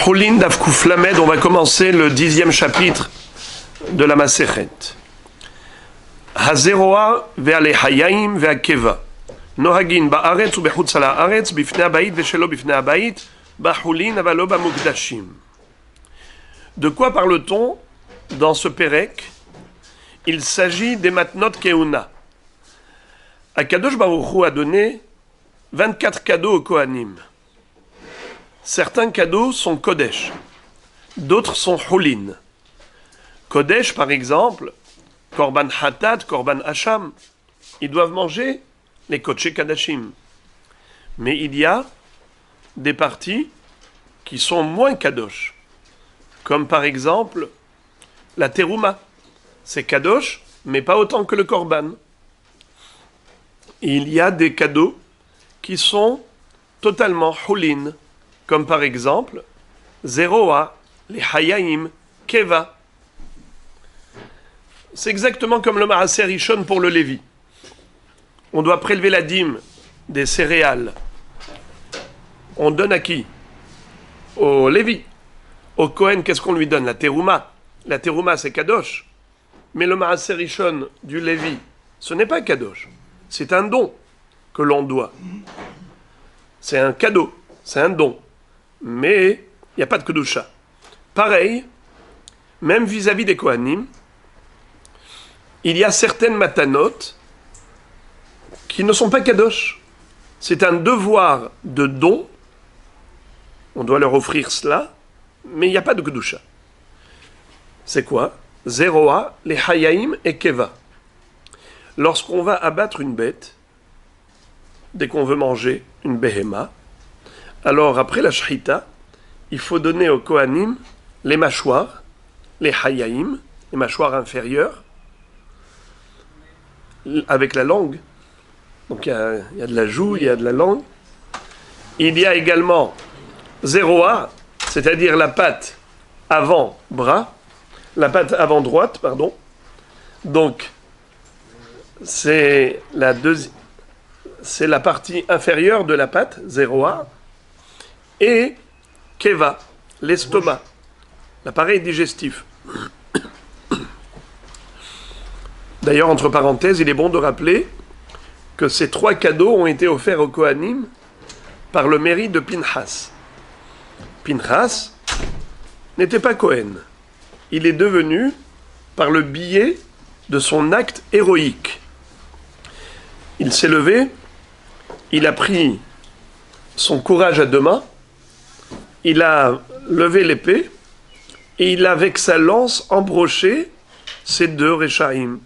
Choulin Daf Kuf Lamed, on va commencer le 10e chapitre de la Masechet. Hazeroa ve'ale hayayim ve'akeva. Nohagin ba'aretz u'bechutz ala haaretz bifnei habayit ve'shelo bifnei habayit ba'choulin avalo ba'mukdashim. De quoi parle-t-on dans ce Pérec? Il s'agit des matnot keuna. Akadosh Baruch Hu a donné 24 cadeaux aux Kohanim. Certains cadeaux sont Kodesh, d'autres sont Choulin. Kodesh, par exemple, Korban Hatat, Korban Hacham, ils doivent manger les Kodesh Kadashim. Mais il y a des parties qui sont moins Kadosh, comme par exemple la Terouma. C'est Kadosh, mais pas autant que le Korban. Il y a des cadeaux qui sont totalement Choulin, comme par exemple Zeroa, les Hayayim, Keva. C'est exactement comme le Maaser Rishon pour le Lévi. On doit prélever la dîme des céréales. On donne à qui? Au Lévi. Au Kohen, qu'est-ce qu'on lui donne? La Terouma. La Terouma, c'est Kadosh. Mais le Maaser Rishon du Lévi, ce n'est pas Kadosh. C'est un don que l'on doit. C'est un cadeau. C'est un don. Mais il n'y a pas de Kedusha. Pareil, même vis-à-vis des Kohanim, il y a certaines matanot qui ne sont pas Kadosh. C'est un devoir de don. On doit leur offrir cela, mais il n'y a pas de Kedusha. C'est quoi? Zeroa, les Hayayim et Keva. Lorsqu'on va abattre une bête, dès qu'on veut manger une behema, alors après la shrita, il faut donner aux Kohanim les mâchoires, les Hayayim, les mâchoires inférieures, avec la langue. Donc il y a de la joue, il y a de la langue. Il y a également Zeroa, c'est-à-dire la patte avant-bras, la patte avant-droite, pardon. Donc c'est la partie inférieure de la patte, Zeroa, et Keva, l'estomac, l'appareil digestif. D'ailleurs, entre parenthèses, il est bon de rappeler que ces 3 cadeaux ont été offerts aux Kohanim par le mérite de Pinchas. Pinchas n'était pas Kohen. Il est devenu par le biais de son acte héroïque. Il s'est levé, il a pris son courage à 2 mains, il a levé l'épée et il a avec sa lance embroché ces 2 Rechaim,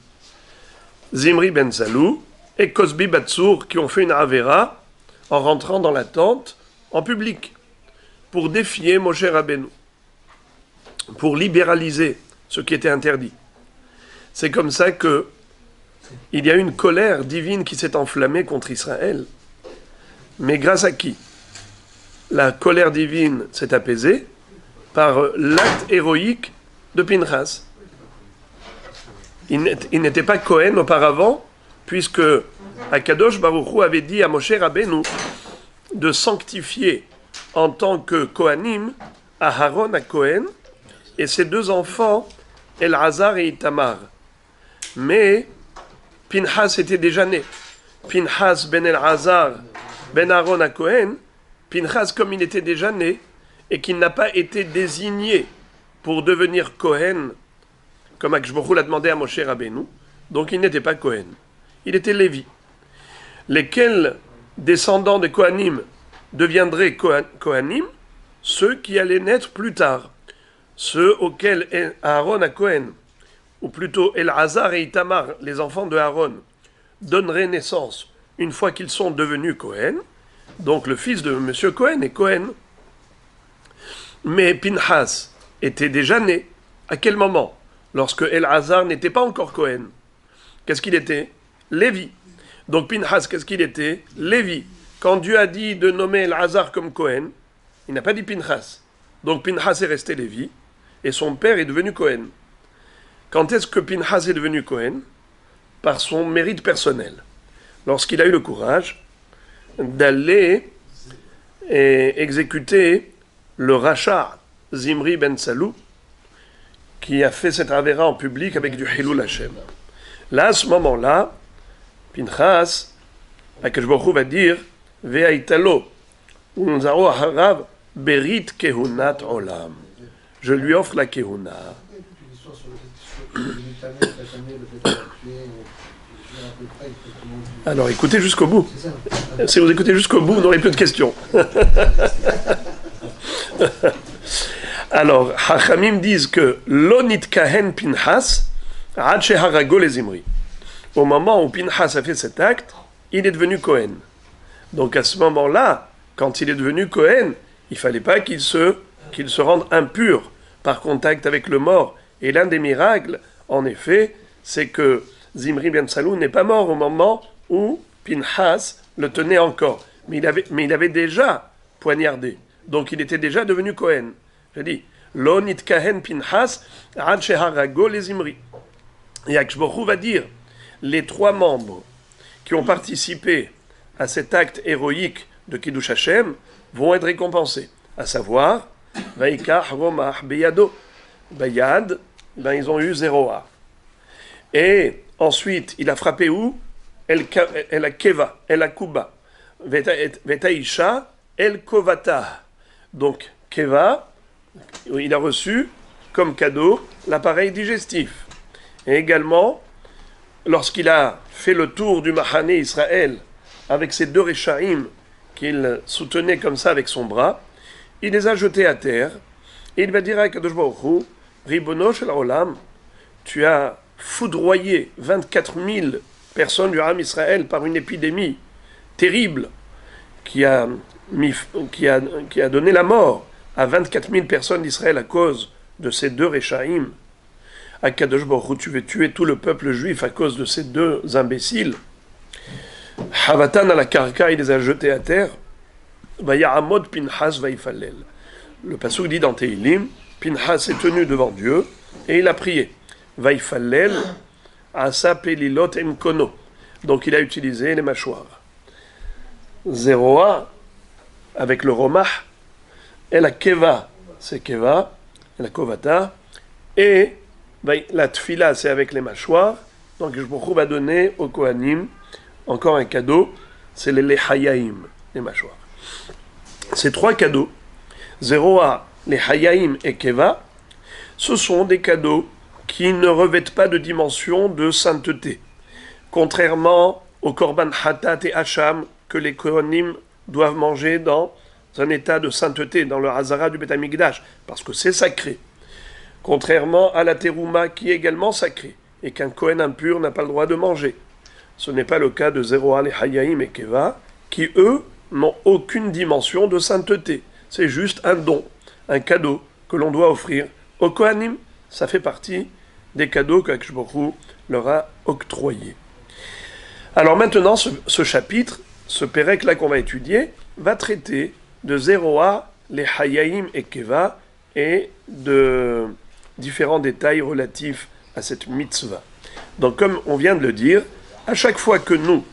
Zimri ben Salou et Cosbi Batsour, qui ont fait une avera en rentrant dans la tente en public pour défier Moshe Rabbeinu, pour libéraliser ce qui était interdit. C'est comme ça que il y a une colère divine qui s'est enflammée contre Israël. Mais grâce à qui? La colère divine s'est apaisée par l'acte héroïque de Pinchas. Il n'était pas Kohen auparavant, puisque Akadosh Baruch Hu avait dit à Moshe Rabbeinu de sanctifier en tant que Kohanim Aharon à Kohen et ses 2 enfants, Elazar et Itamar. Mais Pinchas était déjà né. Pinchas ben Elazar ben Aaron à Kohen, Pinchas, comme il était déjà né et qu'il n'a pas été désigné pour devenir Kohen, comme Akadosh Baruch Hu l'a demandé à Moshe Rabbeinu, donc il n'était pas Kohen. Il était Lévi. Lesquels descendants des Kohanim deviendraient Kohanim? Ceux qui allaient naître plus tard. Ceux auxquels Aaron à Kohen, ou plutôt Elazar et Itamar, les enfants de Aaron, donneraient naissance une fois qu'ils sont devenus Kohen. Donc le fils de Monsieur Cohen est Cohen. Mais Pinchas était déjà né. À quel moment? Lorsque Elazar n'était pas encore Cohen. Qu'est-ce qu'il était? Lévi. Donc Pinchas, qu'est-ce qu'il était? Lévi. Quand Dieu a dit de nommer Elazar comme Cohen, il n'a pas dit Pinchas. Donc Pinchas est resté Lévi, et son père est devenu Cohen. Quand est-ce que Pinchas est devenu Cohen? Par son mérite personnel. Lorsqu'il a eu le courage d'aller exécuter le rachat, Zimri ben Salou, qui a fait cette avéra en public avec du Hilul Hashem. Là, à ce moment-là, Pinchas, Akadosh Baruch Hu va dire Ve'aitalo unzaro harav berit kehunat olam. Je lui offre la kehuna. Alors écoutez jusqu'au bout. Si vous écoutez jusqu'au bout, vous n'aurez plus de questions. Alors, Hachamim disent que Lonit Kahen Pinchas Ad Sheharago les Zimri. Au moment où Pinchas a fait cet acte, il est devenu Kohen. Donc à ce moment-là, quand il est devenu Kohen, il ne fallait pas qu'il se rende impur par contact avec le mort. Et l'un des miracles, en effet, c'est que Zimri ben Salou n'est pas mort au moment où Pinchas le tenait encore. Mais il avait déjà poignardé. Donc il était déjà devenu Kohen. J'ai dit, Lo nitkahen Pinchas ad sheharago les Zimri. Et Akadosh Baruch Hu va dire, les trois membres qui ont participé à cet acte héroïque de Kiddush Hashem vont être récompensés. À savoir, Vaikach Romach Beyado. Bayad, ils ont eu 0 Et ensuite, il a frappé où? El Keva, El Akuba. Vetaisha, El Kovata. Donc, Keva, il a reçu comme cadeau l'appareil digestif. Et également, lorsqu'il a fait le tour du Mahané Israël avec ses 2 Réchaïm qu'il soutenait comme ça avec son bras, il les a jetés à terre et il va dire à Kadosh Baruch Hu, Ribono shel Olam, tu as foudroyé 24 000 personnes du Ham Israël par une épidémie terrible qui a donné la mort à 24 000 personnes d'Israël à cause de ces 2 Réchaïm. À Kadosh Baruch Hu, tu veux tuer tout le peuple juif à cause de ces 2 imbéciles. Havatan à la karka, il les a jetés à terre. Vayahamod Pinchas vaifallel. Le pasuk dit dans Teilim, Pinchas est tenu devant Dieu et il a prié. Vaifallel asa pelilot emkono. Donc il a utilisé les mâchoires. 0 avec le romah. Et la keva, c'est keva. Et la kovata. Et la tfila, c'est avec les mâchoires. Donc je va donner au Kohanim encore un cadeau. C'est les lechayaim, les mâchoires. Ces 3 cadeaux, 0 les hayaim et keva, ce sont des cadeaux qui ne revêtent pas de dimension de sainteté. Contrairement au korban hatat et hacham que les kohanim doivent manger dans un état de sainteté, dans le hazara du Beth Amikdash, parce que c'est sacré. Contrairement à la terouma qui est également sacrée, et qu'un kohen impur n'a pas le droit de manger. Ce n'est pas le cas de 0 les hayaim et keva, qui eux n'ont aucune dimension de sainteté. C'est juste un don, un cadeau que l'on doit offrir aux Kohanim. Ça fait partie des cadeaux qu'Akadosh Baruch Hu leur a octroyés. Alors maintenant, ce chapitre, ce pérec là qu'on va étudier, va traiter de 0 les hayaim et keva et de différents détails relatifs à cette mitzvah. Donc comme on vient de le dire, à chaque fois que nous,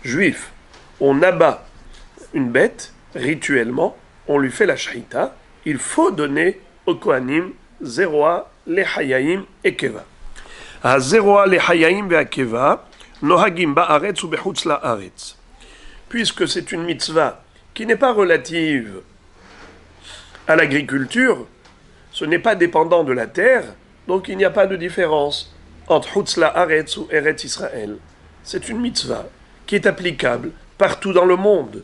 juifs, on abat une bête, rituellement, on lui fait la shahita, il faut donner au Kohanim 0 les hayaim et keva. À 0 les hayaim et keva, nohagim ba'aretz ou bechutz la'aretz. Puisque c'est une mitzvah qui n'est pas relative à l'agriculture, ce n'est pas dépendant de la terre, donc il n'y a pas de différence entre chutz la'aretz ou Eretz Israël. C'est une mitzvah qui est applicable partout dans le monde.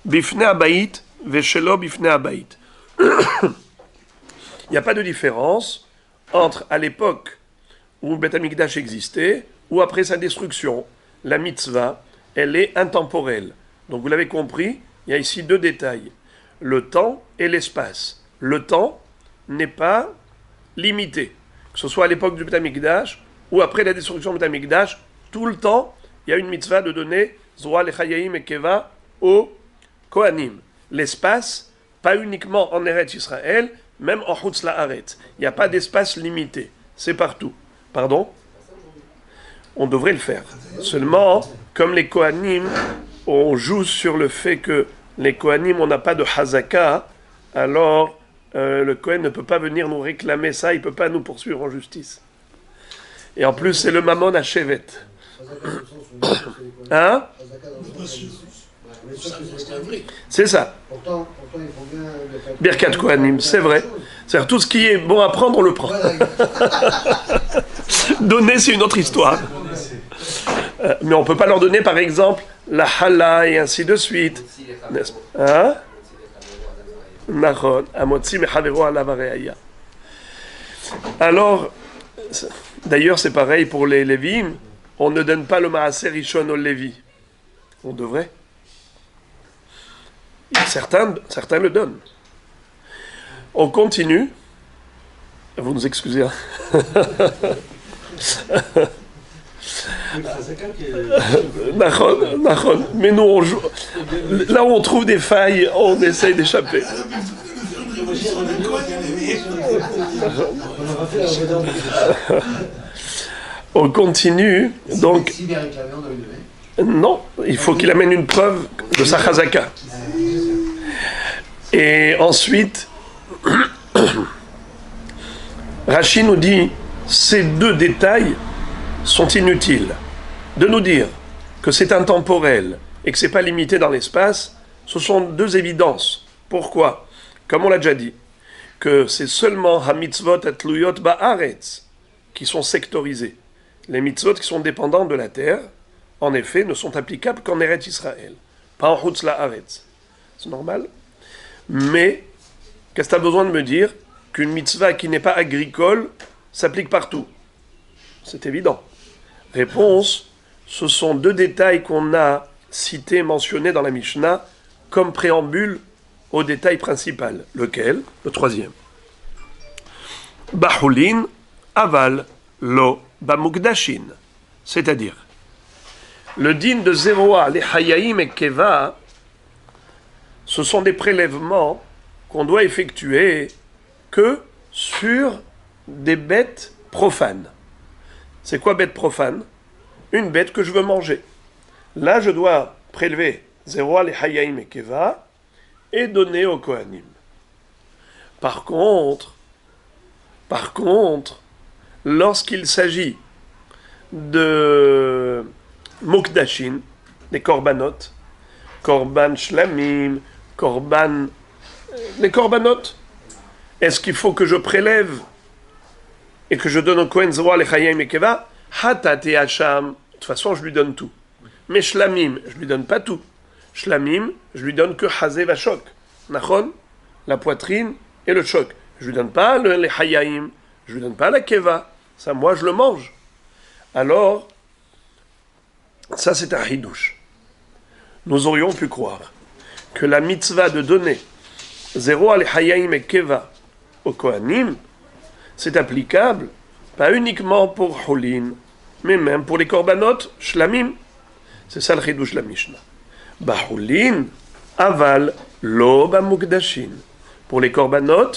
Bifnei habayit veshelo bifnei habayit. Il n'y a pas de différence entre à l'époque où le Beth Amikdash existait ou après sa destruction. La mitzvah, elle est intemporelle. Donc vous l'avez compris, il y a ici 2 détails. Le temps et l'espace. Le temps n'est pas limité. Que ce soit à l'époque du Beth Amikdash ou après la destruction du Beth Amikdash, tout le temps, il y a une mitzvah de donner Zoa lechayaim et keva au Kohanim. L'espace, pas uniquement en Eretz Israël, même en Chutz La'aretz. Il n'y a pas d'espace limité. C'est partout. Pardon? On devrait le faire. Seulement, comme les Kohanim, on joue sur le fait que les Kohanim, on n'a pas de Hazaka, alors le Kohen ne peut pas venir nous réclamer ça, il ne peut pas nous poursuivre en justice. Et en plus, c'est le Mammon à Shevet. Hein? C'est ça. Pourtant, il faut bien Birkat Kohanim, c'est vrai. C'est-à-dire tout ce qui est bon à prendre, on le prend. Donner, c'est une autre histoire. Mais on ne peut pas leur donner, par exemple, la hala et ainsi de suite. Hein? Alors, d'ailleurs, c'est pareil pour les Lévim. On ne donne pas le Maaser Rishon au Lévi. On devrait. Certains le donnent. On continue. Vous nous excusez. Mais nous, on joue. Là où on trouve des failles, on essaye d'échapper. On continue. Donc, non, il faut qu'il amène une preuve de sa chazaka. Et ensuite, Rashi nous dit, ces deux détails sont inutiles. De nous dire que c'est intemporel et que ce n'est pas limité dans l'espace, ce sont deux évidences. Pourquoi? Comme on l'a déjà dit, que c'est seulement ha-mitzvot atluyot ba'aretz qui sont sectorisés. Les mitzvot qui sont dépendants de la terre, en effet, ne sont applicables qu'en Eretz Israël, pas en Chutz la'aretz. C'est normal. Mais, qu'est-ce que tu as besoin de me dire? Qu'une mitzvah qui n'est pas agricole s'applique partout. C'est évident. Réponse, ce sont deux détails qu'on a cités, mentionnés dans la Mishnah, comme préambule au détail principal. Lequel? Le troisième. Bahulin, aval, lo, bamukdashin. C'est-à-dire, le din de Zéroa, les Hayaim et Keva, ce sont des prélèvements qu'on doit effectuer que sur des bêtes profanes. C'est quoi bête profane? Une bête que je veux manger. Là, je dois prélever Zéroa, les Hayaim et Keva et donner au Kohanim. Par contre, lorsqu'il s'agit de Mokdashin, des korbanot, korban shlamim, korban... Les korbanot, est-ce qu'il faut que je prélève et que je donne au Kohen Zéroa, les Hayaim et Keva? Hatat et Hacham, de toute façon je lui donne tout. Mais shlamim, je lui donne pas tout. Shlamim, je lui donne que Hazé Vachok. Nachon, la poitrine et le choc. Je lui donne pas les Hayaim, je lui donne pas la Keva. Ça, moi, je le mange. Alors, ça, c'est un hidouche. Nous aurions pu croire que la mitzvah de donner Zéroa, les Hayaim et Keva au Kohanim, c'est applicable pas uniquement pour Holin, mais même pour les korbanot, shlamim. C'est ça le hidouche de la Mishnah. Bahulin, aval, lo bamukdashin. Pour les korbanot,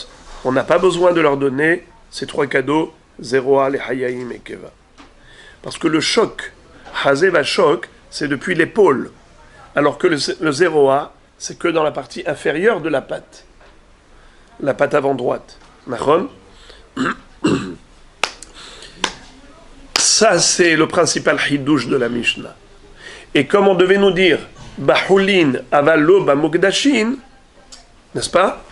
on n'a pas besoin de leur donner ces trois cadeaux, Zéroa, les Hayaim et Keva. Parce que le choc, Hazé va choc, c'est depuis l'épaule. Alors que le Zéroa, c'est que dans la partie inférieure de la patte. La patte avant droite. Nachon? Ça, c'est le principal hidouche de la Mishnah. Et comme on devait nous dire, Bahulin, avalo, bamukdashin, n'est-ce pas?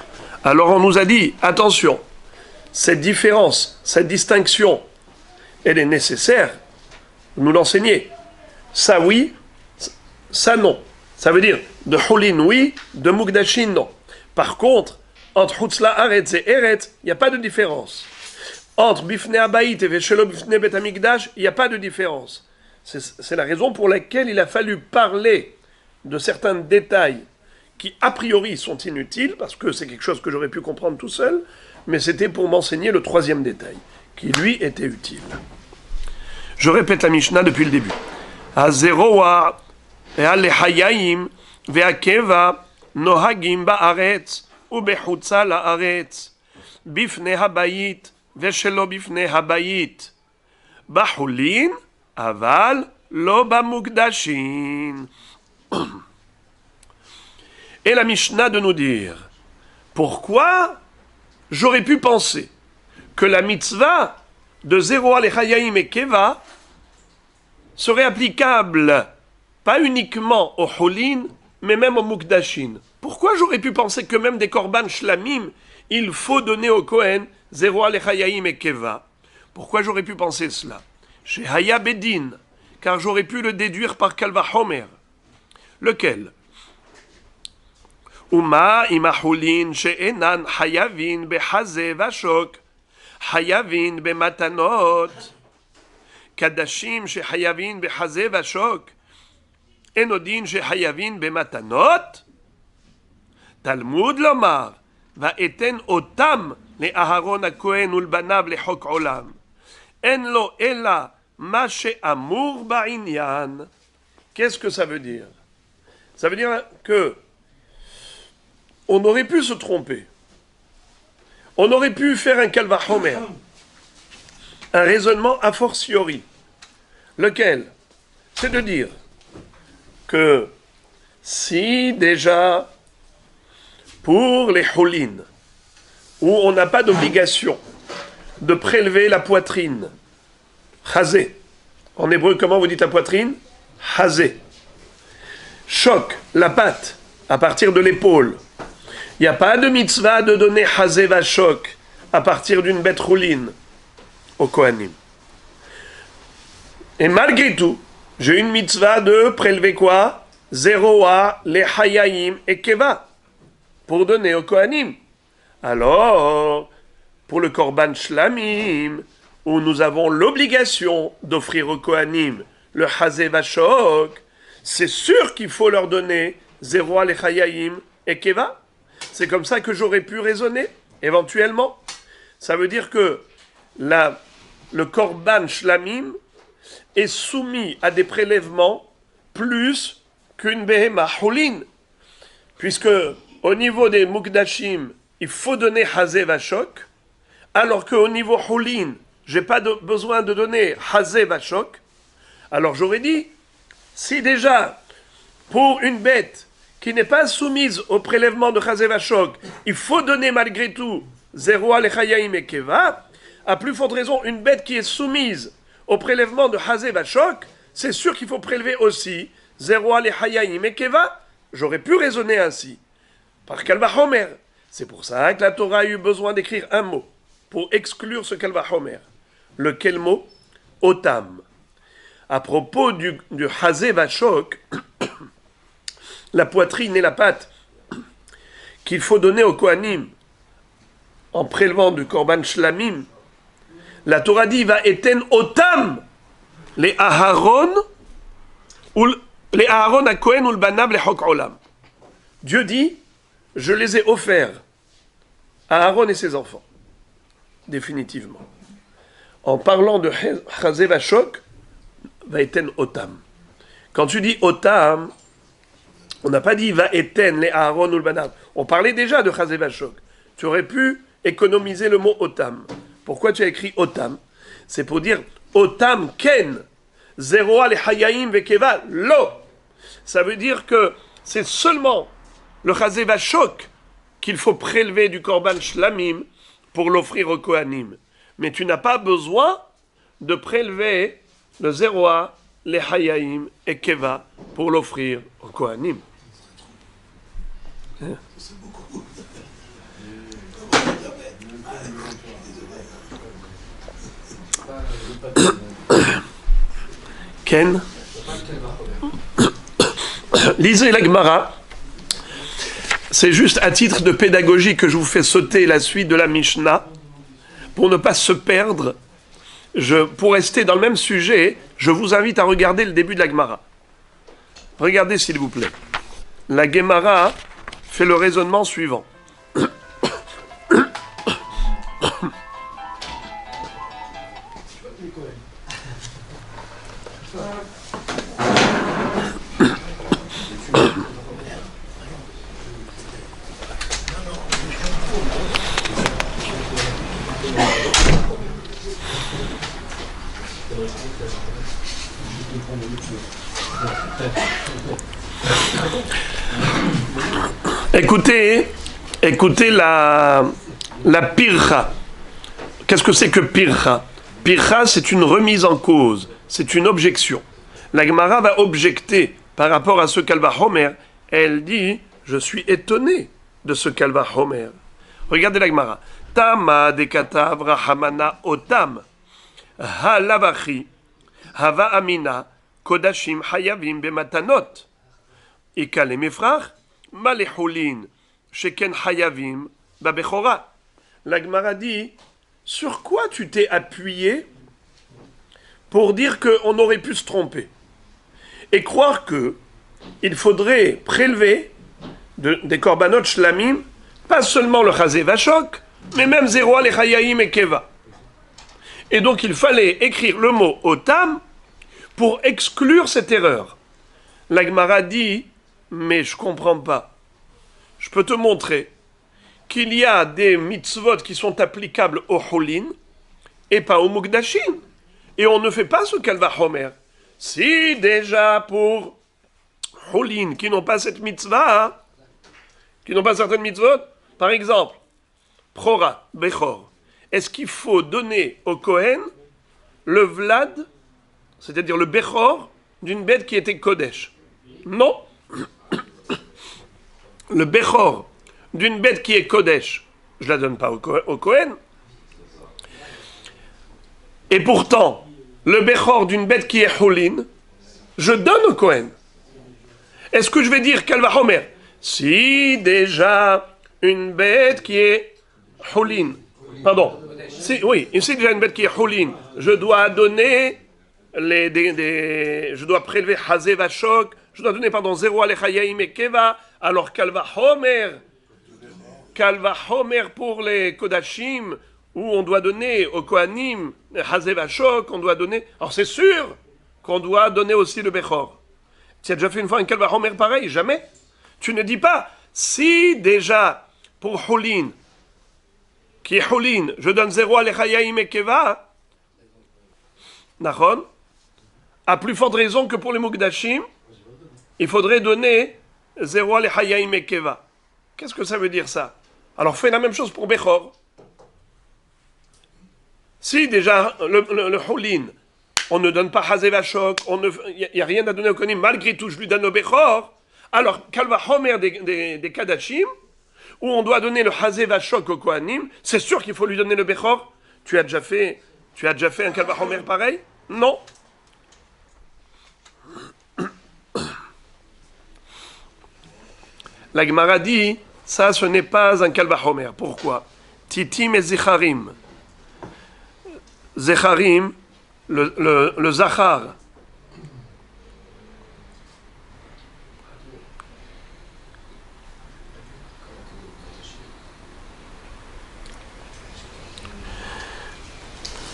Alors on nous a dit, attention, cette différence, cette distinction, elle est nécessaire, nous l'enseigner. Ça oui, ça non. Ça veut dire, de Hulin oui, de Mukdashin non. Par contre, entre Hutzla Aretz et Eretz, il n'y a pas de différence. Entre Bifne Abayit et Veshelo Bifne Bet Hamikdash, il n'y a pas de différence. C'est la raison pour laquelle il a fallu parler de certains détails qui a priori sont inutiles, parce que c'est quelque chose que j'aurais pu comprendre tout seul, mais c'était pour m'enseigner le troisième détail, qui lui était utile. Je répète la Mishnah depuis le début. Hazeroa ve'al hayayim ve'akeva nohagim ba'aretz ubechutza la'aretz bifne habayit ve'shelo bifne habayit bahulin aval lo bamukdashin. Et la Mishnah de nous dire, pourquoi j'aurais pu penser que la mitzvah de Zeroa Lechayaim et Keva serait applicable pas uniquement au Holin, mais même au Mukdashin. Pourquoi j'aurais pu penser que même des Korban Shlamim, il faut donner au Kohen Zeroa Lechayaim et Keva? Pourquoi j'aurais pu penser cela? Chez Haya Bedin, car j'aurais pu le déduire par Kalva Homer. Lequel? Uma imahulin she'enan hayavin behaze vashok, hayavin bematanot, kadashim shehayavin behaze vashok, enodin shehayavin bematanot. Talmud lomar, va eten otam le Aharon haKohen ulbanav lechok olam. En lo ela ma she'amur ba'inyan. Qu'est-ce que ça veut dire? Ça veut dire que on aurait pu se tromper. On aurait pu faire un Kalva Homer, un raisonnement a fortiori. Lequel? C'est de dire que si déjà, pour les Holin, où on n'a pas d'obligation de prélever la poitrine, Chazé. En hébreu, comment vous dites la poitrine? Chazé. Choc, la patte, à partir de l'épaule. Il n'y a pas de mitzvah de donner Chazé Vachok à partir d'une bête rouline au Kohanim. Et malgré tout, j'ai une mitzvah de prélever quoi? Zeroa, Lechayaim et Keva pour donner au Kohanim. Alors, pour le Korban Shlamim, où nous avons l'obligation d'offrir au Kohanim le Chazé Vachok, c'est sûr qu'il faut leur donner Zeroa, Lechayaim et Keva. C'est comme ça que j'aurais pu raisonner, éventuellement. Ça veut dire que le Korban Shlamim est soumis à des prélèvements plus qu'une Behema Holin. Puisque au niveau des Mukdashim, il faut donner Chazé Vachok, alors qu'au niveau Holin, je n'ai pas besoin de donner Chazé Vachok. Alors j'aurais dit, si déjà, pour une bête qui n'est pas soumise au prélèvement de Chazé Vachok, il faut donner malgré tout Zeroa Lechayaim et Keva, à plus forte raison, une bête qui est soumise au prélèvement de Chazé Vachok, c'est sûr qu'il faut prélever aussi Zeroa Lechayaim et Keva. J'aurais pu raisonner ainsi, par Kalva Homer. C'est pour ça que la Torah a eu besoin d'écrire un mot, pour exclure ce Kalva Homer. Lequel mot? Otam. À propos du Chazé Vachok, la poitrine et la patte qu'il faut donner au Kohanim en prélevant du Korban Shlamim, la Torah dit va eten otam les Aharon haKohen ulbanav lechok olam. Dieu dit je les ai offerts à Aaron et ses enfants, définitivement. En parlant de Chazé Vachok, va eten otam. Quand tu dis otam, on n'a pas dit va eten les Aaron ou le banav. On parlait déjà de Chazé Vachok. Tu aurais pu économiser le mot otam. Pourquoi tu as écrit otam? C'est pour dire otam ken zeroa le hayaim vekeva lo. Ça veut dire que c'est seulement le Chazé Vachok qu'il faut prélever du Korban Shlamim pour l'offrir au Kohanim. Mais tu n'as pas besoin de prélever le zeroa, les hayaim et keva pour l'offrir au Kohanim. Ken, lisez la Gemara. C'est juste à titre de pédagogie que je vous fais sauter la suite de la Mishnah pour ne pas se perdre. Pour rester dans le même sujet, je vous invite à regarder le début de la Gemara. Regardez s'il vous plaît. La Gemara fait le raisonnement suivant. Écoutez La pircha. Qu'est-ce que c'est que pircha? Pircha, c'est une remise en cause, c'est une objection. La Gemara va objecter par rapport à ce qu'elle va Homer. Elle dit, je suis étonné de ce qu'elle va Homer. Regardez la Gemara. Tama dekatav rahamana otam. Ha lavachi. Hava amina. Kodashim hayavim bematanot. Ika le mefrach. Malechulin. Sheken hayavim babechora. La Gemara dit, sur quoi tu t'es appuyé pour dire qu'on aurait pu se tromper et croire que il faudrait prélever des korbanot shlamim, pas seulement le chazé vachok, mais même zéro les chayaim et keva. Et donc il fallait écrire le mot otam pour exclure cette erreur. La Gemara dit, mais je comprends pas. Je peux te montrer qu'il y a des mitzvot qui sont applicables au Holin et pas au Mukdashim. Et on ne fait pas ce qu'elle va Homer. Si déjà pour Holin qui n'ont pas cette mitzvah, qui n'ont pas certaines mitzvot, par exemple, Prora, Bechor, est-ce qu'il faut donner au Kohen le Vlad, c'est-à-dire le Bechor, d'une bête qui était Kodesh? Non. Le Bechor d'une bête qui est Kodesh, je ne la donne pas au Kohen. Et pourtant, le Bechor d'une bête qui est Holin, je donne au Kohen. Est-ce que je vais dire qu'elle va Homer? Si déjà une bête qui est Holin, pardon, oui, c'est déjà une bête qui est Holin, je dois donner je dois prélever Hazé Vachok, je dois donner, zéro Alechayaim et Keva, alors qu'elle va Homer. Kalva Homer pour les Kodashim, où on doit donner au Kohanim, Hazé Vachok, on doit donner. Alors c'est sûr qu'on doit donner aussi le Bechor. Tu as déjà fait une fois un Kalva Homer pareil? Jamais. Tu ne dis pas, si déjà pour Holin, qui est Holin, je donne zéro à l'Echayaim et Keva, Nachon, à plus forte raison que pour les Mukdashim, il faudrait donner zéro à l'Echayaim et Keva. Qu'est-ce que ça veut dire ça? Alors fais la même chose pour Bechor. Si déjà le Holin, on ne donne pas Hazé Vachok, il n'y a rien à donner au Kohanim, malgré tout je lui donne au Bechor, alors Kalva Homer des Kadashim, où on doit donner le Hazé Vachok au Kohanim, c'est sûr qu'il faut lui donner le Bechor. Tu as déjà fait un Kalva Homer pareil? Non. La Gemara dit, ça ce n'est pas un Kalva Homer. Pourquoi? Titim et Zecharim. Zecharim, le Zachar.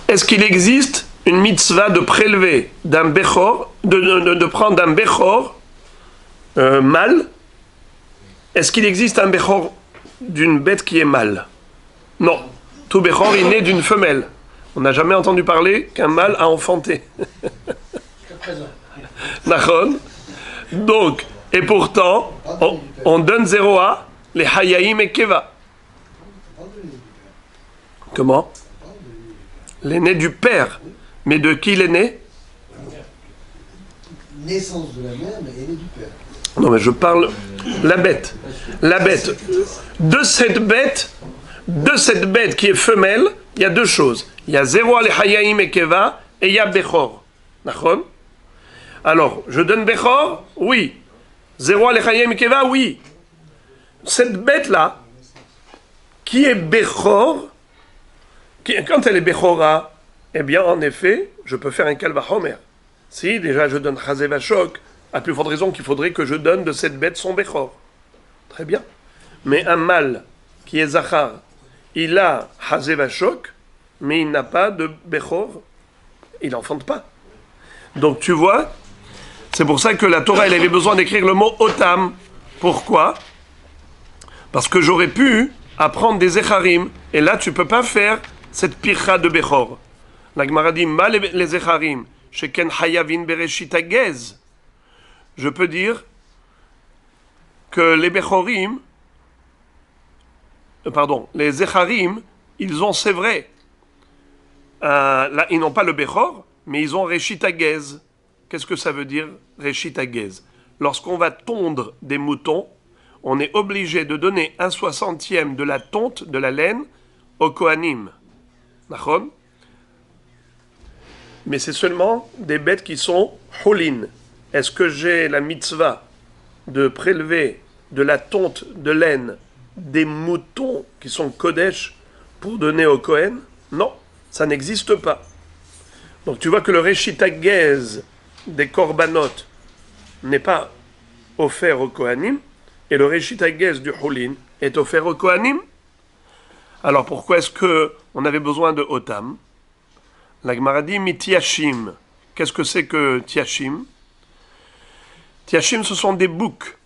Est-ce qu'il existe une mitzvah de prélever d'un Bechor, de prendre un Bechor mâle? Est-ce qu'il existe un Bechor d'une bête qui est mâle? Non. Tout Bechor est né d'une femelle. On n'a jamais entendu parler qu'un mâle a enfanté. Nachon. Donc, et pourtant, on donne zéro à les Hayaim et Keva. Comment? L'aîné du père. Mais de qui l'aîné? Naissance de la mère, mais l'aîné du père. Non, mais je parle la bête. La bête. De cette bête qui est femelle, il y a deux choses. Il y a zéro al hayaim et keva et il y a bechor. D'accord? Alors, je donne bechor? Oui. Zéro al hayaim et keva? Oui. Cette bête-là, qui est bechor, quand elle est bechora, eh bien, en effet, je peux faire un kalva homer. Si, déjà, je donne chazé vachok, à plus forte raison qu'il faudrait que je donne de cette bête son bechor. Très bien. Mais un mâle qui est zachar, il a chazé vachok, mais il n'a pas de bechor, il n'enfante pas. Donc tu vois, c'est pour ça que la Torah, elle avait besoin d'écrire le mot otam. Pourquoi? Parce que j'aurais pu apprendre des echarim, et là tu peux pas faire cette pircha de bechor. La Gemara dit, mal les echarim, sheken hayavin bereshit hagez. Je peux dire que les bechorim, les Zecharim, ils ont, c'est vrai, là, ils n'ont pas le Bechor, mais ils ont Reshit Hagez. Qu'est-ce que ça veut dire, Reshit Hagez? Lorsqu'on va tondre des moutons, on est obligé de donner 1/60 de la tonte, de la laine, au Kohanim. D'accord? Mais c'est seulement des bêtes qui sont Holin. Est-ce que j'ai la mitzvah de prélever de la tonte de laine des moutons qui sont Kodesh pour donner au Kohen? Non, ça n'existe pas. Donc tu vois que le Reshit Hagez des Korbanot n'est pas offert au Kohanim, et le Reshit Hagez du Holin est offert au Kohanim. Alors pourquoi est-ce qu'on avait besoin de Otam? La Gemara dit Mitiashim. Qu'est-ce que c'est que Tiashim? Tiashim, ce sont des boucs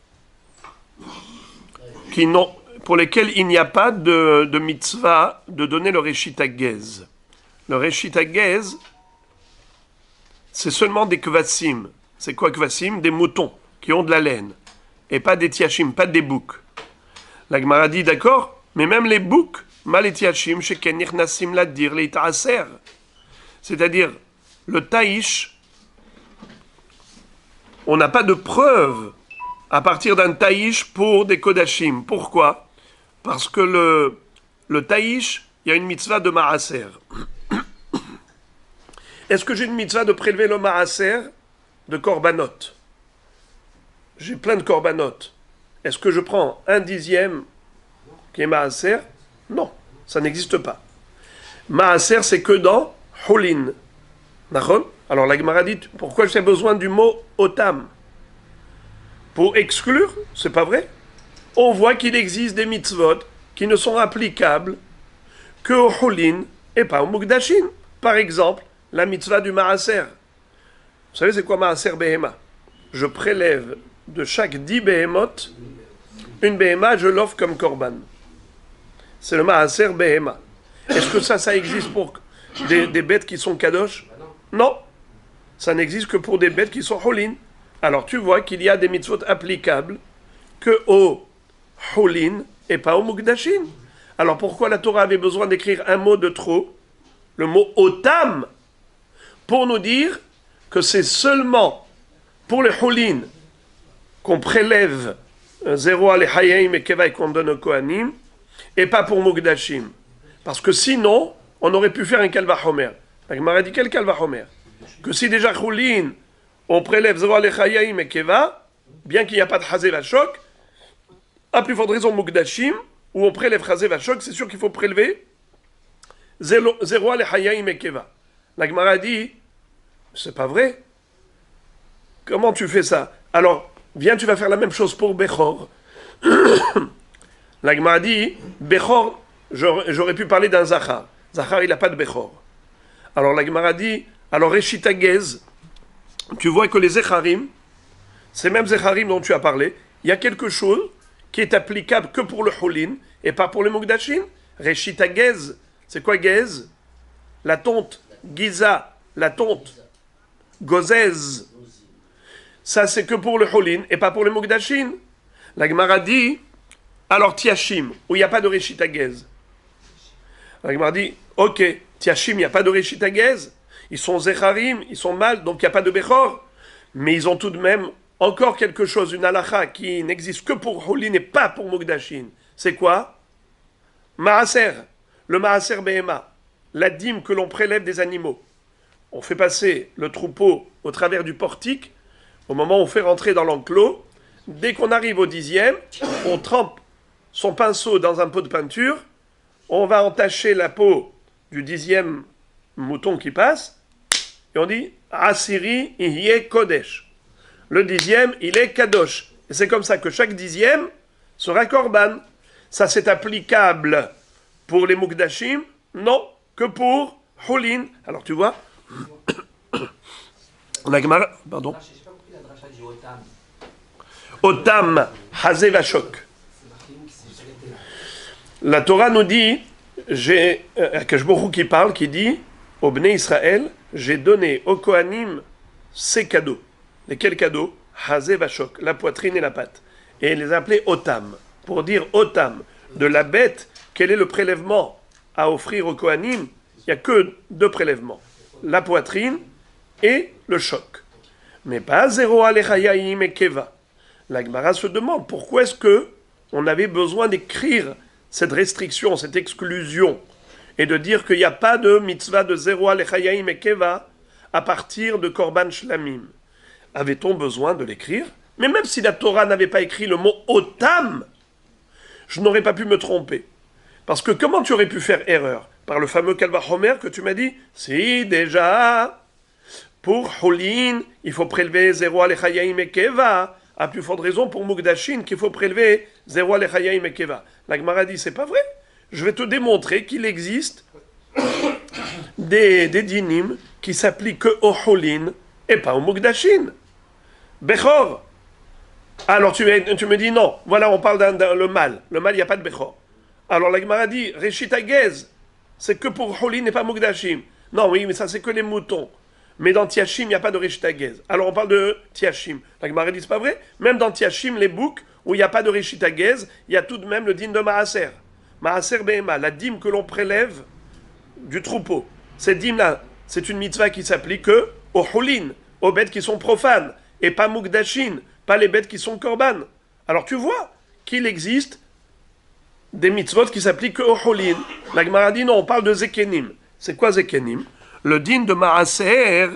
pour lesquels il n'y a pas de mitzvah de donner le Reshit Hagez. Le Reshit Hagez, c'est seulement des kvasim. C'est quoi kvasim? Des moutons qui ont de la laine. Et pas des tiashim, pas des boucs. La Gemara dit d'accord, mais même les boucs, mal et tiashim, sheken nichnasim ladir le ta'aser. C'est-à-dire, le taïch, on n'a pas de preuve à partir d'un taïch pour des kodashim. Pourquoi? Parce que le taïch, il y a une mitzvah de maaser. Est-ce que j'ai une mitzvah de prélever le maaser de korbanot? J'ai plein de korbanot. Est-ce que je prends 1/10 qui est maaser? Non, ça n'existe pas. Maaser, c'est que dans Holin. D'accord? Alors la Gemara dit, pourquoi j'ai besoin du mot otam? Pour exclure? C'est pas vrai. On voit qu'il existe des mitzvot qui ne sont applicables que au Holin et pas au Mukdashin. Par exemple, la mitzvah du maaser. Vous savez c'est quoi maaser behema? Je prélève de chaque 10 behemoth, une behema, je l'offre comme korban. C'est le maaser behema. Est-ce que ça existe pour des bêtes qui sont kadosh? Non. Ça n'existe que pour des bêtes qui sont holin. Alors tu vois qu'il y a des mitzvot applicables que au holin et pas au mukdashin. Alors pourquoi la Torah avait besoin d'écrire un mot de trop, le mot otam, pour nous dire que c'est seulement pour les holin qu'on prélève 0 à les hayim et keva et qu'on donne au kohanim, et pas pour mukdashim. Parce que sinon, on aurait pu faire un kalvachomer. La Gemara dit quel kalvachomer? Que si déjà choulin, on prélève 0 à les hayim et keva, bien qu'il n'y a pas de chazé vachok, à plus forte raison mukdashim, où on prélève chazé vachok, c'est sûr qu'il faut prélever 0 à les hayim et keva. La Gemara dit, c'est pas vrai. Comment tu fais ça? Alors, viens, tu vas faire la même chose pour Bechor. La Gemara dit, Bechor, j'aurais pu parler d'un Zachar. Zachar, il n'a pas de Bechor. Alors la Gemara dit, alors Reshit Hagez, tu vois que les Zecharim, ces mêmes Zecharim dont tu as parlé, il y a quelque chose qui est applicable que pour le Holin et pas pour le Mukdashin. Reshit Hagez, c'est quoi Gez? La tonte. Giza, la tonte. Gozez. Ça, c'est que pour le Holin et pas pour le Mukdashin. La Gemara dit, alors Tiashim, où il n'y a pas de Reshit Hagez. La Gemara dit, ok, Tiashim, il n'y a pas de Reshit Hagez. Ils sont Zecharim, ils sont mal, donc il n'y a pas de Bechor. Mais ils ont tout de même encore quelque chose, une halacha qui n'existe que pour Holin et pas pour Mukdashin. C'est quoi? Maaser, le Maaser Behema, la dîme que l'on prélève des animaux. On fait passer le troupeau au travers du portique. Au moment où on fait rentrer dans l'enclos, dès qu'on arrive au 10e, on trempe son pinceau dans un pot de peinture, on va entacher la peau du 10e mouton qui passe, et on dit « Asiri Ihyeh Kodesh ». Le 10e, il est Kadosh. Et c'est comme ça que chaque 10e sera Korban. Ça, c'est applicable pour les Mukdashim? Non, que pour Holin. Alors, tu vois, la Gemara, pardon. Otam, Hazé Vachok. La Torah nous dit, j'ai Akash Borou qui parle, qui dit, au Bnei Israël, j'ai donné au Kohanim ces cadeaux. Lesquels cadeaux? Hazé Vachok, la poitrine et la patte. Et il les a appelés Otam, pour dire Otam, de la bête quel est le prélèvement à offrir au Kohanim? Il n'y a que 2 prélèvements, la poitrine et le choc. Mais pas zéro alechayaim et keva. La Gemara se demande pourquoi est-ce que on avait besoin d'écrire cette restriction, cette exclusion, et de dire qu'il n'y a pas de mitzvah de zéro alechayaim et keva à partir de korban shlamim. Avait-on besoin de l'écrire? Mais même si la Torah n'avait pas écrit le mot otam, je n'aurais pas pu me tromper. Parce que comment tu aurais pu faire erreur? Par le fameux Kal Vachomer que tu m'as dit? Si, déjà, pour Holin, il faut prélever 0 alechayaim et keva. À plus forte raison pour Mukdashin qu'il faut prélever 0 alechayaim et keva. La Gemara dit, c'est pas vrai. Je vais te démontrer qu'il existe des dinim qui s'appliquent que au Holin et pas au Mukdashin. Bechor. Alors tu me dis non, voilà, on parle le mal. Le mal, il n'y a pas de Bechor. Alors la Gemara dit, Reshit Hagez, c'est que pour Holin et pas Mukdashim. Non, oui, mais ça c'est que les moutons. Mais dans Tiashim, il n'y a pas de Reshit Hagez. Alors on parle de Tiashim. La Gemara dit, c'est pas vrai. Même dans Tiashim, les boucs, où il n'y a pas de Reshit Hagez, il y a tout de même le dîme de Maaser. Maaser Behema, la dîme que l'on prélève du troupeau. Cette dîme-là, c'est une mitzvah qui s'applique que aux Holin, aux bêtes qui sont profanes, et pas Mukdashin, pas les bêtes qui sont korban. Alors tu vois qu'il existe des mitzvot qui s'appliquent aux Holin. La Gemara dit non, on parle de Zekenim. C'est quoi Zekenim? Le din de Maaser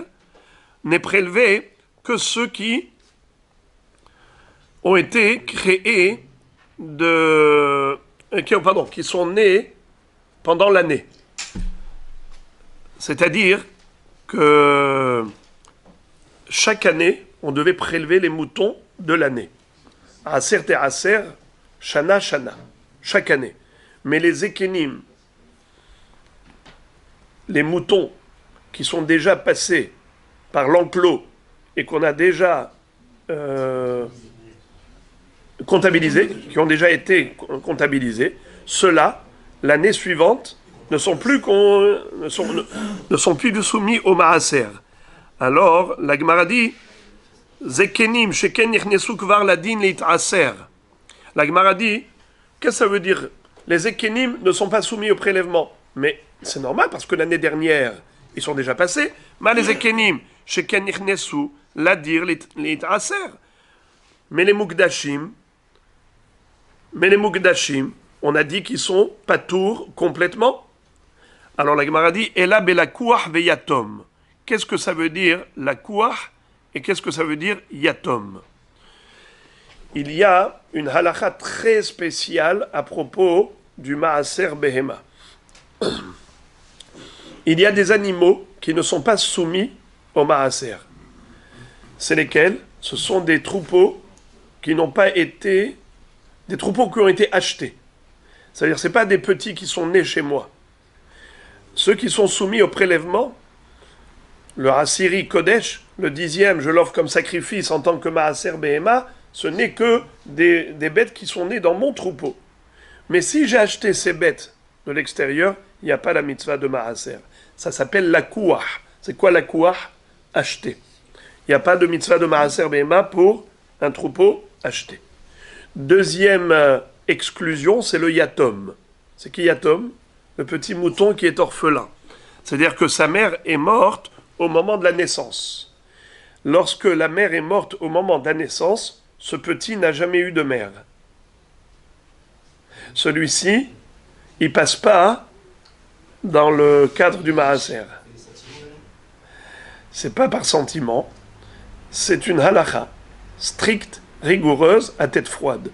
n'est prélevé que ceux qui ont été créés qui sont nés pendant l'année. C'est-à-dire que chaque année, on devait prélever les moutons de l'année. Aser te aser, shana shana. Chaque année. Mais les ékénim, les moutons qui sont déjà passés par l'enclos et qu'on a déjà comptabilisés, qui ont déjà été comptabilisés, ceux-là, l'année suivante, ne sont plus soumis au maaser. Alors, la Gemara dit, Zekenim, sheken nichnesu kvar ladin leitaser. La Gemara dit, qu'est-ce que ça veut dire? Les Zekenim ne sont pas soumis au prélèvement. Mais c'est normal, parce que l'année dernière, ils sont déjà passés. Mais les Zekenim, sheken nichnesu ladir leitaser. Mais les Mukdashim, on a dit qu'ils sont patours complètement. Alors la Gemara dit, Ela belakouach veyatom. Qu'est-ce que ça veut dire la kouach et qu'est-ce que ça veut dire yatom? Il y a une halakha très spéciale à propos du maaser behema. Il y a des animaux qui ne sont pas soumis au maaser. C'est lesquels? Ce sont des troupeaux qui n'ont pas été... des troupeaux qui ont été achetés. C'est-à-dire, ce n'est pas des petits qui sont nés chez moi. Ceux qui sont soumis au prélèvement, le Hassiri Kodesh, le 10e, je l'offre comme sacrifice en tant que Maaser Behema, ce n'est que des bêtes qui sont nées dans mon troupeau. Mais si j'ai acheté ces bêtes de l'extérieur, il n'y a pas la mitzvah de Maaser. Ça s'appelle la kouah. C'est quoi la kouah? Acheter. Il n'y a pas de mitzvah de Maaser Behema pour un troupeau acheté. Deuxième exclusion, c'est le yatom. C'est qui yatom? Le petit mouton qui est orphelin. C'est-à-dire que sa mère est morte au moment de la naissance. Lorsque la mère est morte au moment de la naissance, ce petit n'a jamais eu de mère. Celui-ci, il passe pas dans le cadre du maaser. C'est pas par sentiment, c'est une halakha stricte, rigoureuse, à tête froide.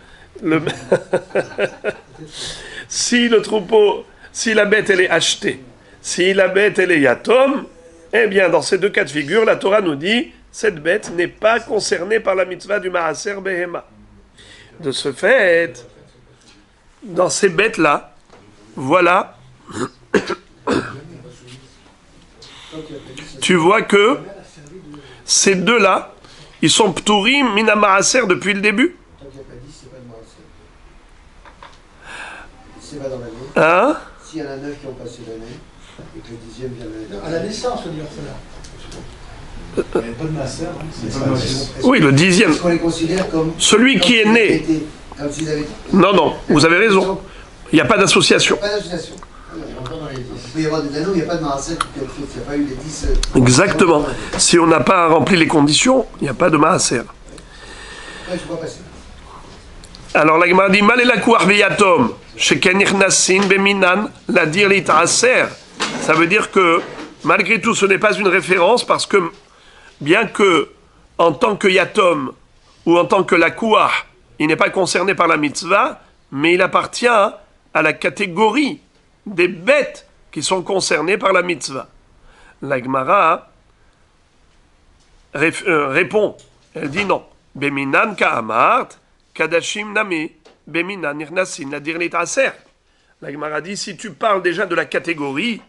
Si le troupeau, si la bête elle est achetée, si la bête elle est yatom, eh bien dans ces deux cas de figure, la Torah nous dit, cette bête n'est pas concernée par la mitzvah du maaser behema. De ce fait, dans ces bêtes-là, voilà, tu vois que ces deux-là, ils sont pturim mina maaser depuis le début. C'est pas dans l'année. Hein? S'il y en a 9 qui ont passé l'année, et que le 10e vient l'année. À la naissance, on dit orphelin. Il n'y avait pas de maaser. Oui, le 10e. Est-ce qu'on les considère comme... Celui qui est né. Comme s'ils avaient... Non, vous avez raison. Il n'y a pas d'association. Pas d'association. On rentre dans les 10. Il peut y avoir des anneaux, il n'y a pas de maaser, il n'y a pas eu les 10. Exactement. Si on n'a pas rempli les conditions, il n'y a pas de maaser. Ouais, je vois passer. Alors la Gemara dit mal et la kouach veyatom shekenich nasin beminan la dir litaaser. Ça veut dire que malgré tout, ce n'est pas une référence parce que bien que en tant que yatom ou en tant que la kouach, il n'est pas concerné par la mitzvah, mais il appartient à la catégorie des bêtes qui sont concernées par la mitzvah. La Gemara répond, elle dit non. Beminan ka'amart, kadashim nami, beminan nirnasin, la dir litaaser. La Gemara dit, si tu parles déjà de la catégorie,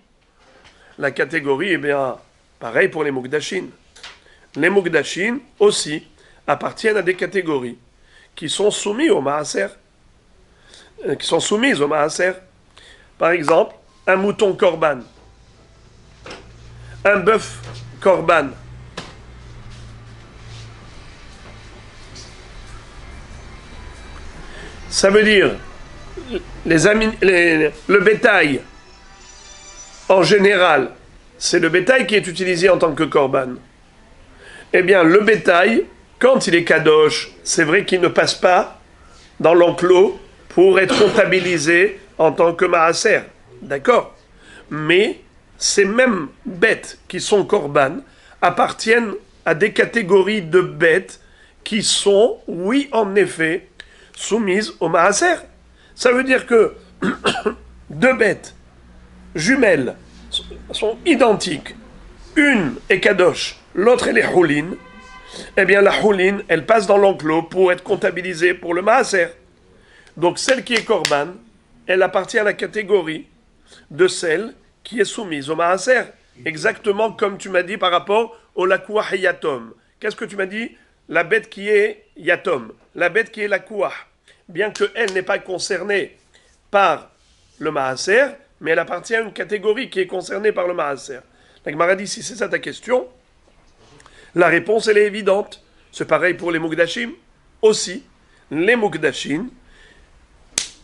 eh bien, pareil pour les mukdashin. Les mukdashin aussi appartiennent à des catégories qui sont soumises au maaser. Par exemple, un mouton korban, un bœuf korban. Ça veut dire le bétail, en général, c'est le bétail qui est utilisé en tant que korban. Eh bien, le bétail, quand il est kadosh, c'est vrai qu'il ne passe pas dans l'enclos pour être comptabilisé en tant que maaser. D'accord? Mais ces mêmes bêtes qui sont korban appartiennent à des catégories de bêtes qui sont, oui, en effet, soumises au maaser. Ça veut dire que deux bêtes jumelles sont identiques. Une est kadosh, l'autre elle est houlin. Eh bien la houlin, elle passe dans l'enclos pour être comptabilisée pour le maaser. Donc celle qui est korban, elle appartient à la catégorie de celle qui est soumise au maaser. Exactement comme tu m'as dit par rapport au lakouah et yatom. Qu'est-ce que tu m'as dit? La bête qui est yatom, la bête qui est lakouah. Bien qu'elle n'est pas concernée par le maaser, mais elle appartient à une catégorie qui est concernée par le maaser. La Gemara dit, si c'est ça ta question, la réponse elle est évidente. C'est pareil pour les mukdashim aussi. Les mukdashim,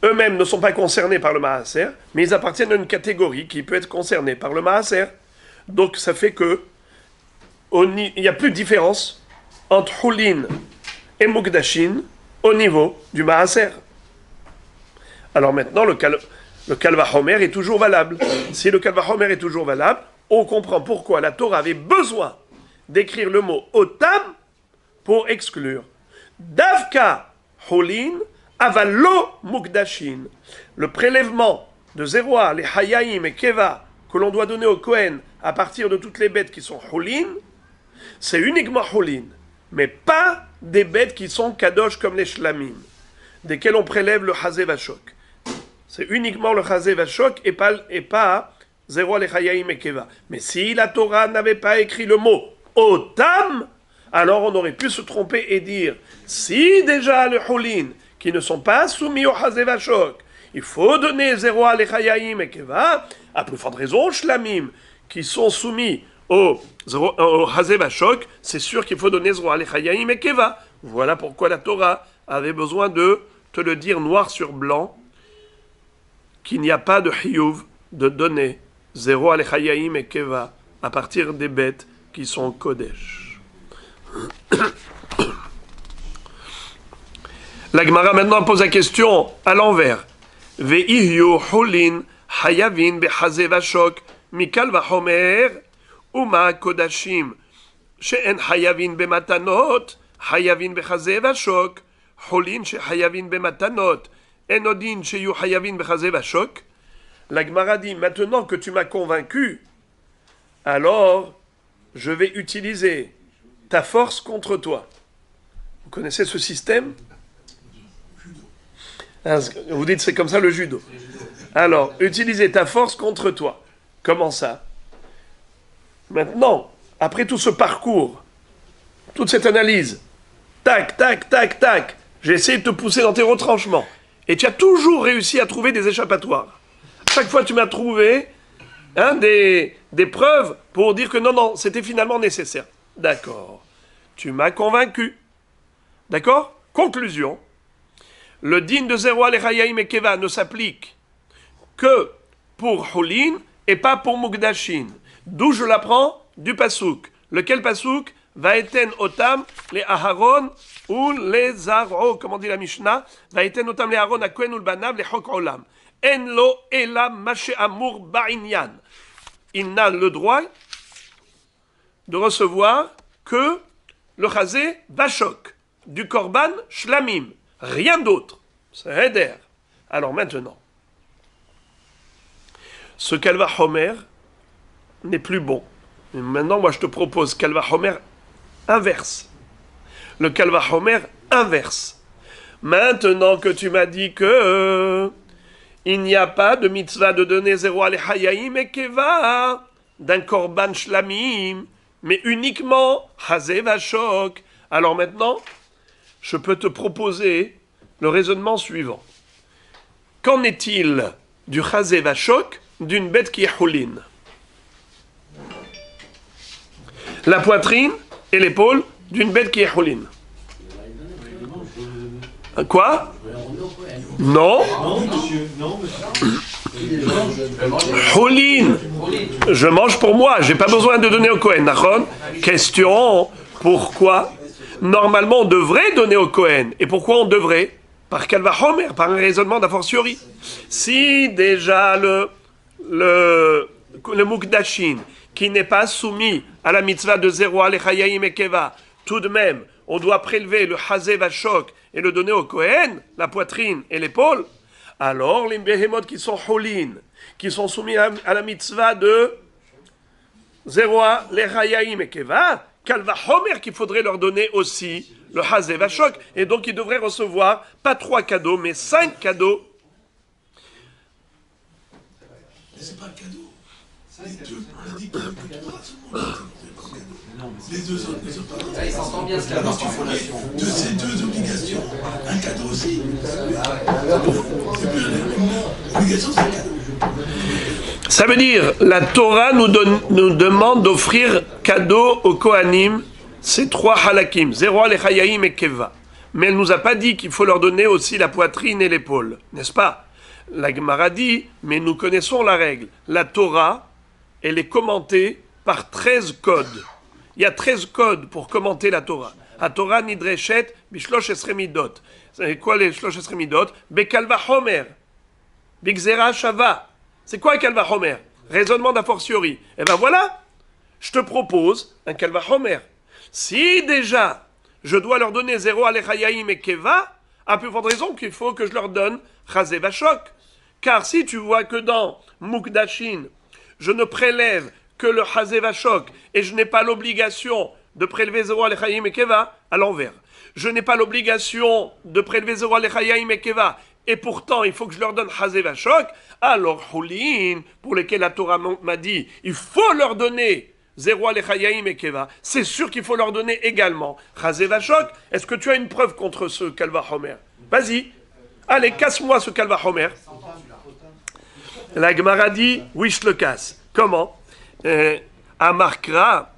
eux-mêmes ne sont pas concernés par le maaser, mais ils appartiennent à une catégorie qui peut être concernée par le maaser. Donc ça fait que il n'y a plus de différence entre houlin et mukdashim au niveau du maaser. Alors maintenant, le Kalvachomer est toujours valable. Si le Kalvachomer est toujours valable, on comprend pourquoi la Torah avait besoin d'écrire le mot otam pour exclure. Davka holin avalo mukdashin. Le prélèvement de Zéroa, les Hayaim et Keva que l'on doit donner au Kohen à partir de toutes les bêtes qui sont holin, c'est uniquement holin, mais pas des bêtes qui sont kadosh comme les shlamim, desquels on prélève le chazé vachok. C'est uniquement le chazé vachok et pas Zéroa, les Hayaim et Keva. Mais si la Torah n'avait pas écrit le mot otam, alors on aurait pu se tromper et dire, si déjà les holin qui ne sont pas soumis au chazé vachok, il faut donner Zéroa, les Hayaim et Keva, à plus forte raison, shlamim, qui sont soumis au Hazé Vachok, c'est sûr qu'il faut donner Zéroa, les Hayaim et Keva. Voilà pourquoi la Torah avait besoin de te le dire noir sur blanc, qu'il n'y a pas de Hiyuv de donner Zéroa, les Hayaim et Keva à partir des bêtes qui sont Kodesh. La Gemara maintenant pose la question à l'envers. Ve'ihyu hulin hayavin behazé vachok mikal vachomer uma kodashim she'en hayavin bematanot hayavin behazé vachok hulin shehayavin bematanot enodin sheyu hayavin behazé vachok. La Gemara dit, maintenant que tu m'as convaincu, alors je vais utiliser ta force contre toi. Vous connaissez ce système? Vous dites c'est comme ça le judo. Alors, utiliser ta force contre toi. Comment ça? Maintenant, après tout ce parcours, toute cette analyse, tac, tac, tac, tac, j'ai essayé de te pousser dans tes retranchements. Et tu as toujours réussi à trouver des échappatoires. Chaque fois, tu m'as trouvé des preuves pour dire que non, c'était finalement nécessaire. D'accord. Tu m'as convaincu. D'accord? Conclusion. Le din de Zéroa, les Hayaim et Keva ne s'applique que pour Hulin et pas pour Mukdashin. D'où je l'apprends? Du Pasouk. Lequel Pasouk? Vaeten otam les Aharon ou les Aro, comment dit la Mishnah? Vaeten otam les Aharon à Kohen ou le Banav les Chok Olam. En lo elam mashe amour ba'inyan. Il n'a le droit de recevoir que le chazé vachok, du korban shlamim, rien d'autre. C'est Heder. Alors maintenant, ce Kalva Homer n'est plus bon. Et maintenant, moi je te propose Kalva Homer inverse. Le Kalva Homer inverse. Maintenant que tu m'as dit que il n'y a pas de mitzvah de donner zéro à l'Echayaim et Keva d'un korban shlamim, mais uniquement Hazé Vachok. Alors maintenant, je peux te proposer le raisonnement suivant. Qu'en est-il du Hazé Vachok d'une bête qui est Hulin? La poitrine et l'épaule d'une bête qui est Hulin. Quoi? Non. Hulin, je mange pour moi, j'ai pas besoin de donner au Kohen. Question, pourquoi? Normalement, on devrait donner au Kohen. Et pourquoi on devrait? Par Kalva Homer, par un raisonnement d'a fortiori. Si déjà le Mukdashin, qui n'est pas soumis à la mitzvah de zéro à l'Echayaim et Keva, tout de même, on doit prélever le Hazé Vachok et le donner au Kohen, la poitrine et l'épaule, alors les Behemoth qui sont Hulin, qui sont soumis à la mitzvah de zéro à l'Echayaim et Keva, Kalva Homer qu'il faudrait leur donner aussi le Hazé Vachok, et donc ils devraient recevoir pas 3 cadeaux, mais 5 cadeaux. C'est pas un cadeau. Les deux, on dit que tout le monde. Les deux autres ne sont pas. Ils s'entendent bien, ce qu'il y a dans de ces deux obligations, un cadeau aussi. L'obligation, c'est un cadeau. Ça veut dire, la Torah nous demande d'offrir cadeau aux Kohanim, ces 3 halakim, zéro l'Echayaim et Keva. Mais elle nous a pas dit qu'il faut leur donner aussi la poitrine et l'épaule, n'est-ce pas? La Gemara dit, mais nous connaissons la règle. La Torah, elle est commentée par 13 codes. Il y a 13 codes pour commenter la Torah. La Torah nidreshet bishlosh esremidot. C'est quoi les shlosh esremidot? Bekalva homer. Bigzera shava. C'est quoi un kalva homer? Raisonnement d'a fortiori. Eh ben voilà, je te propose un kalva homer. Si déjà, je dois leur donner zéro à l'Echayaim et Keva, à plus forte raison qu'il faut que je leur donne Chazé Vachok. Car si tu vois que dans Mukdashin, je ne prélève que le Chazé Vachok et je n'ai pas l'obligation de prélever zéro à l'Echayaim et Keva, à l'envers. Je n'ai pas l'obligation de prélever zéro à l'Echayaim et Keva, et pourtant il faut que je leur donne Chazé Vachok, alors Hulin, pour lesquels la Torah m'a dit, il faut leur donner zéro à l'Echayaim et Keva, c'est sûr qu'il faut leur donner également Chazé Vachok. Est-ce que tu as une preuve contre ce Kalva Homer? Vas-y, allez, casse-moi ce Kalva Homer. La Gemara dit, oui, je le casse. Comment? Amarkra,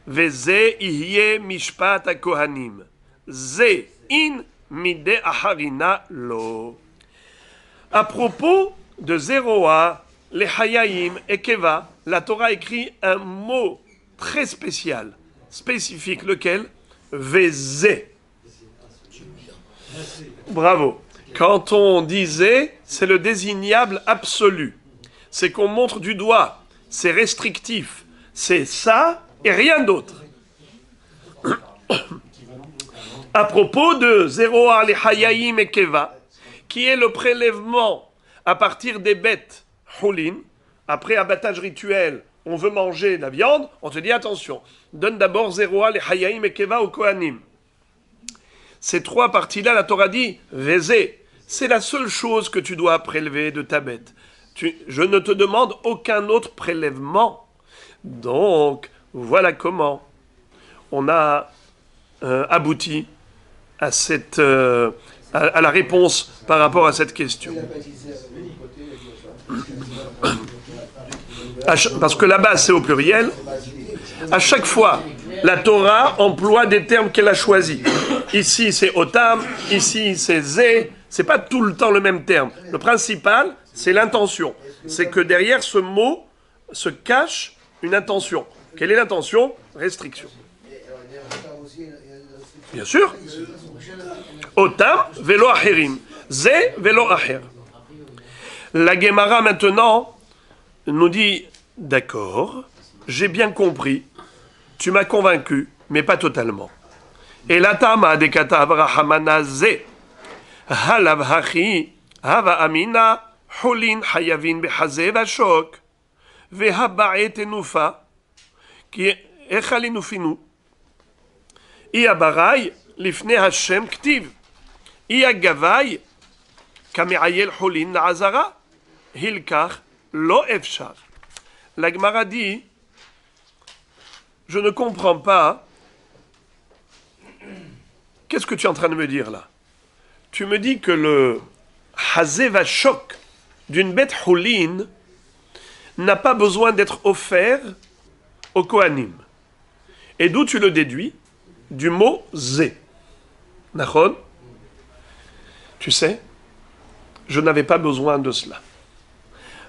veze ihye mishpat ha-kohanim. Ze in mide aharina lo. À propos de Zéroa, les Hayaim et Keva, la Torah écrit un mot très spécial, spécifique, lequel? Veze. Bravo. Quand on disait, c'est le désignable absolu. C'est qu'on montre du doigt. C'est restrictif. C'est ça et rien d'autre. À propos de Zéroa, les Hayaim et Keva, qui est le prélèvement à partir des bêtes Hulin, après abattage rituel, on veut manger de la viande, on te dit attention, donne d'abord Zéroa, les Hayaim et Keva au Kohanim. Ces 3 parties-là, la Torah dit, Vézé, c'est la seule chose que tu dois prélever de ta bête. Je ne te demande aucun autre prélèvement. Donc, voilà comment on a abouti à à la réponse par rapport à cette question. Parce que là-bas, c'est au pluriel. À chaque fois, la Torah emploie des termes qu'elle a choisis. Ici, c'est otam, ici, c'est zé. C'est pas tout le temps le même terme. Le principal, C'est l'intention. C'est que derrière ce mot se cache une intention. Quelle est l'intention? Restriction. Bien sûr. Otam velo acherim. Ze velo acher. La Gemara maintenant nous dit, d'accord, j'ai bien compris, tu m'as convaincu, mais pas totalement. Et la tama de katav rahamana ze halav hachi hava amina hulin hayavin behaze vashok vehaba'e tenufa ki echalinufinu iya baray lifne Hashem ktiv iya gavay kame'ayel hulin na'azara hilkach lo efshar. La Gemara dit, je ne comprends pas. Qu'est-ce que tu es en train de me dire là? Tu me dis que le hazevashok d'une bête holine n'a pas besoin d'être offert au Kohanim. Et d'où tu le déduis? Du mot zé. Nachon? Tu sais, je n'avais pas besoin de cela.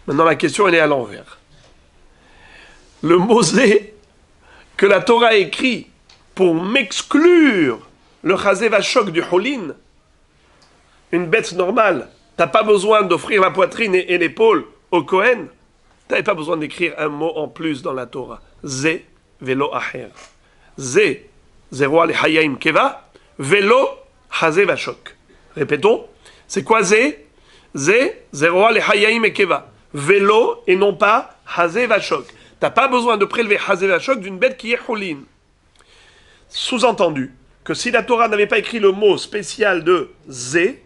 Maintenant la question elle est à l'envers. Le mot zé que la Torah écrit pour m'exclure le chazé-vachok du holin, une bête normale, t'as pas besoin d'offrir la poitrine et l'épaule au Kohen, t'avais pas besoin d'écrire un mot en plus dans la Torah. Zé velo acher. Zé, zéro al hayayim keva, velo chazé-vachok. Répétons, c'est quoi zé? Zé, zéro al hayayim keva. Velo et non pas chazé-vachok. T'as pas besoin de prélever chazé-vachok d'une bête qui est holin. Sous-entendu, que si la Torah n'avait pas écrit le mot spécial de zé,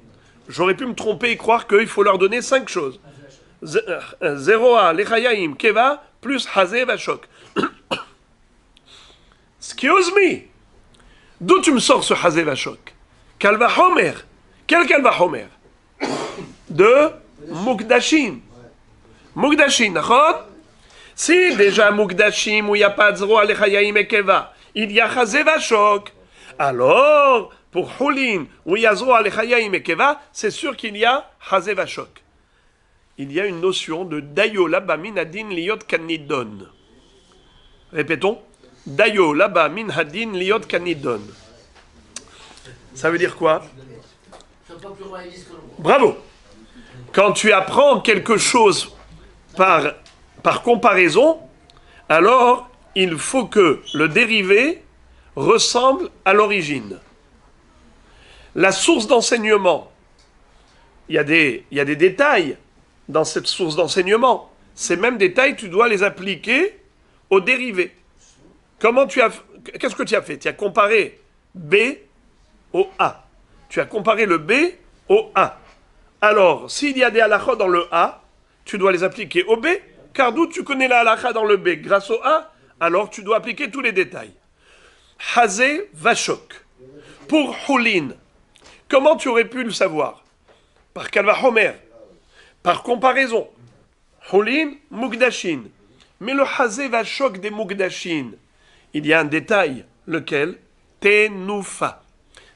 j'aurais pu me tromper et croire qu'il faut leur donner 5 choses. Zéroa, lechayaim, keva, plus hazé, vachok. Excuse me. D'où tu me sors ce hazé, vachok? Kalva homer. Quel kalva homer? De mukdashim. Mukdashim, d'accord? Si déjà mukdashim où il n'y a pas de zéroa, lechayaim et keva, il y a hazé, vachok. Alors, pour Hulin, où il y a Zoa, Lechayaim et Keva, c'est sûr qu'il y a Hazé Vachok. Il y a une notion de Dayo Laba Min Hadin Liot Kanidon. Répétons. Dayo Laba Min Hadin Liot Kanidon. Ça veut dire quoi? Bravo. Quand tu apprends quelque chose par comparaison, alors il faut que le dérivé ressemble à l'origine. La source d'enseignement, il y a des détails dans cette source d'enseignement. Ces mêmes détails, tu dois les appliquer au dérivé. Qu'est-ce que tu as fait? Tu as comparé B au A. Tu as comparé le B au A. Alors, s'il y a des halachot dans le A, tu dois les appliquer au B, car d'où tu connais la halacha dans le B grâce au A, alors tu dois appliquer tous les détails. Hazé Vachok. Pour Hulin, comment tu aurais pu le savoir? Par Kalva Homer. Par comparaison. Hulin, Mugdashin. Mais le Hazé Vachok des Mugdashin, il y a un détail, lequel? Tenoufa.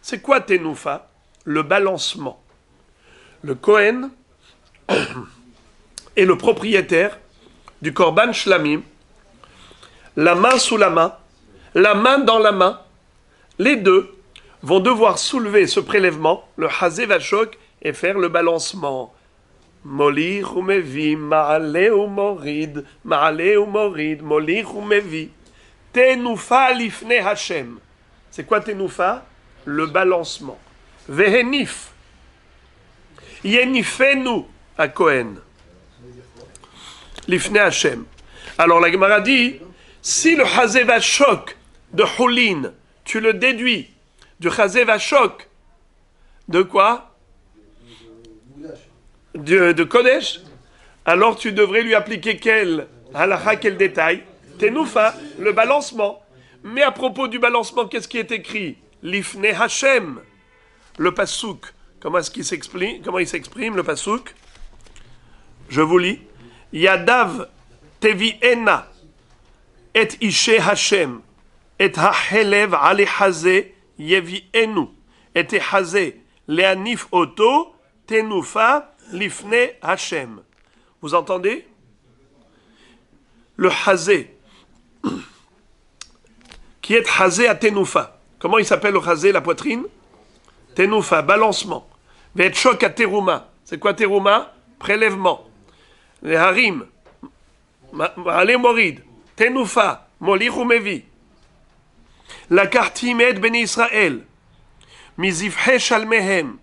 C'est quoi Tenoufa? Le balancement. Le Kohen est le propriétaire du Korban Shlamim, la main sous la main dans la main, les deux vont devoir soulever ce prélèvement, le Hazé Vachok, et faire le balancement. Molir ou mevi, ma'ale ou morid, molir ou mevi. Tenoufa lifne Hashem. C'est quoi Tenoufa? Le balancement. Vehenif. Yenifenu à Kohen. Lifne Hashem. Alors la Gemara dit, si le Hazé Vachok de Hulin, tu le déduis du Hazé Vachok de quoi? De Kodesh, alors tu devrais lui appliquer quel halakha, quel détail? Tenoufa, le balancement. Mais à propos du balancement, qu'est-ce qui est écrit? Lifne Hashem, le pasouk. Comment est-ce qu'il s'exprime? Comment il s'exprime le pasouk? Je vous lis. Yadav tevi'ena et ishe Hashem et ha'helev ale hazé yevi'enu et hazé le'anif oto tenoufa lifne Hashem. Vous entendez? Le chazé, qui est chazé à tenoufa. Comment il s'appelle le chazé, la poitrine? Tenoufa, balancement. Ve et shok à terouma. C'est quoi terouma? Prélèvement. Les harim, allez morid, tenoufa, molich ou mevi. La kartim et ben Israël, mizivhe shalmehem,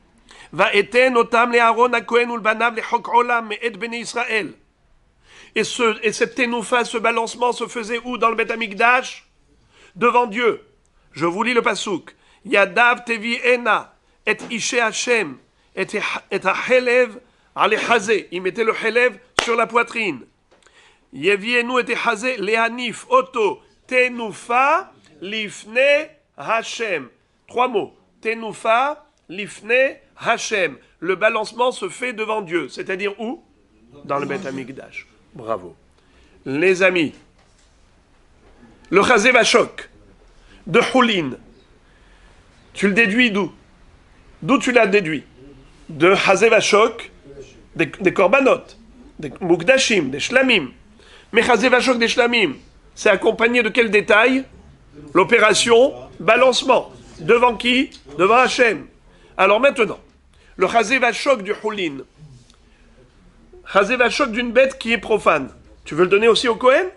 va eten otam le Aaron a Kohen ou le banav le chok olam et ben Israël. Et cette tenoufa, ce balancement se faisait où? Dans le Beth Amikdash? Devant Dieu. Je vous lis le pasouk. Yadav tevi ena et ishe Hashem et hachelev ale chazé. Il mettait le chelev sur la poitrine. Yevienu et chazé lehanif oto tenoufa lifne Hashem. 3 mots. Tenoufa lifne Hashem. Le balancement se fait devant Dieu. C'est-à-dire où? Dans le Beth Amikdash. Bravo. Les amis, le chazé vachok de Choulin, tu le déduis d'où? D'où tu l'as déduit? De chazé vachok, des korbanot, des mukdashim, des shlamim. Mais chazé vachok des shlamim, c'est accompagné de quel détail? L'opération balancement. Devant qui? Devant Hachem. Alors maintenant, le chazé vachok du Choulin, chazé vachok d'une bête qui est profane. Tu veux le donner aussi au Kohen?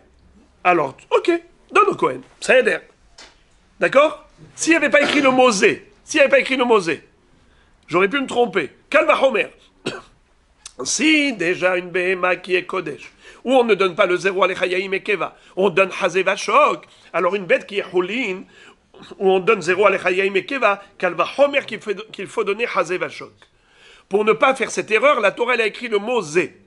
Alors, ok, donne au Kohen. Ça aide. D'accord? S'il n'y avait pas écrit le Mosé, j'aurais pu me tromper. Kalva Homer. Si déjà une Behema qui est Kodesh, où on ne donne pas le zéro à l'Echayaim et Keva, on donne chazé vachok, alors une bête qui est Choulin, où on donne zéro à l'Echayaim et Keva, Kalva Homer qu'il faut donner chazé vachok. Pour ne pas faire cette erreur, la Torah elle a écrit le mot Zé.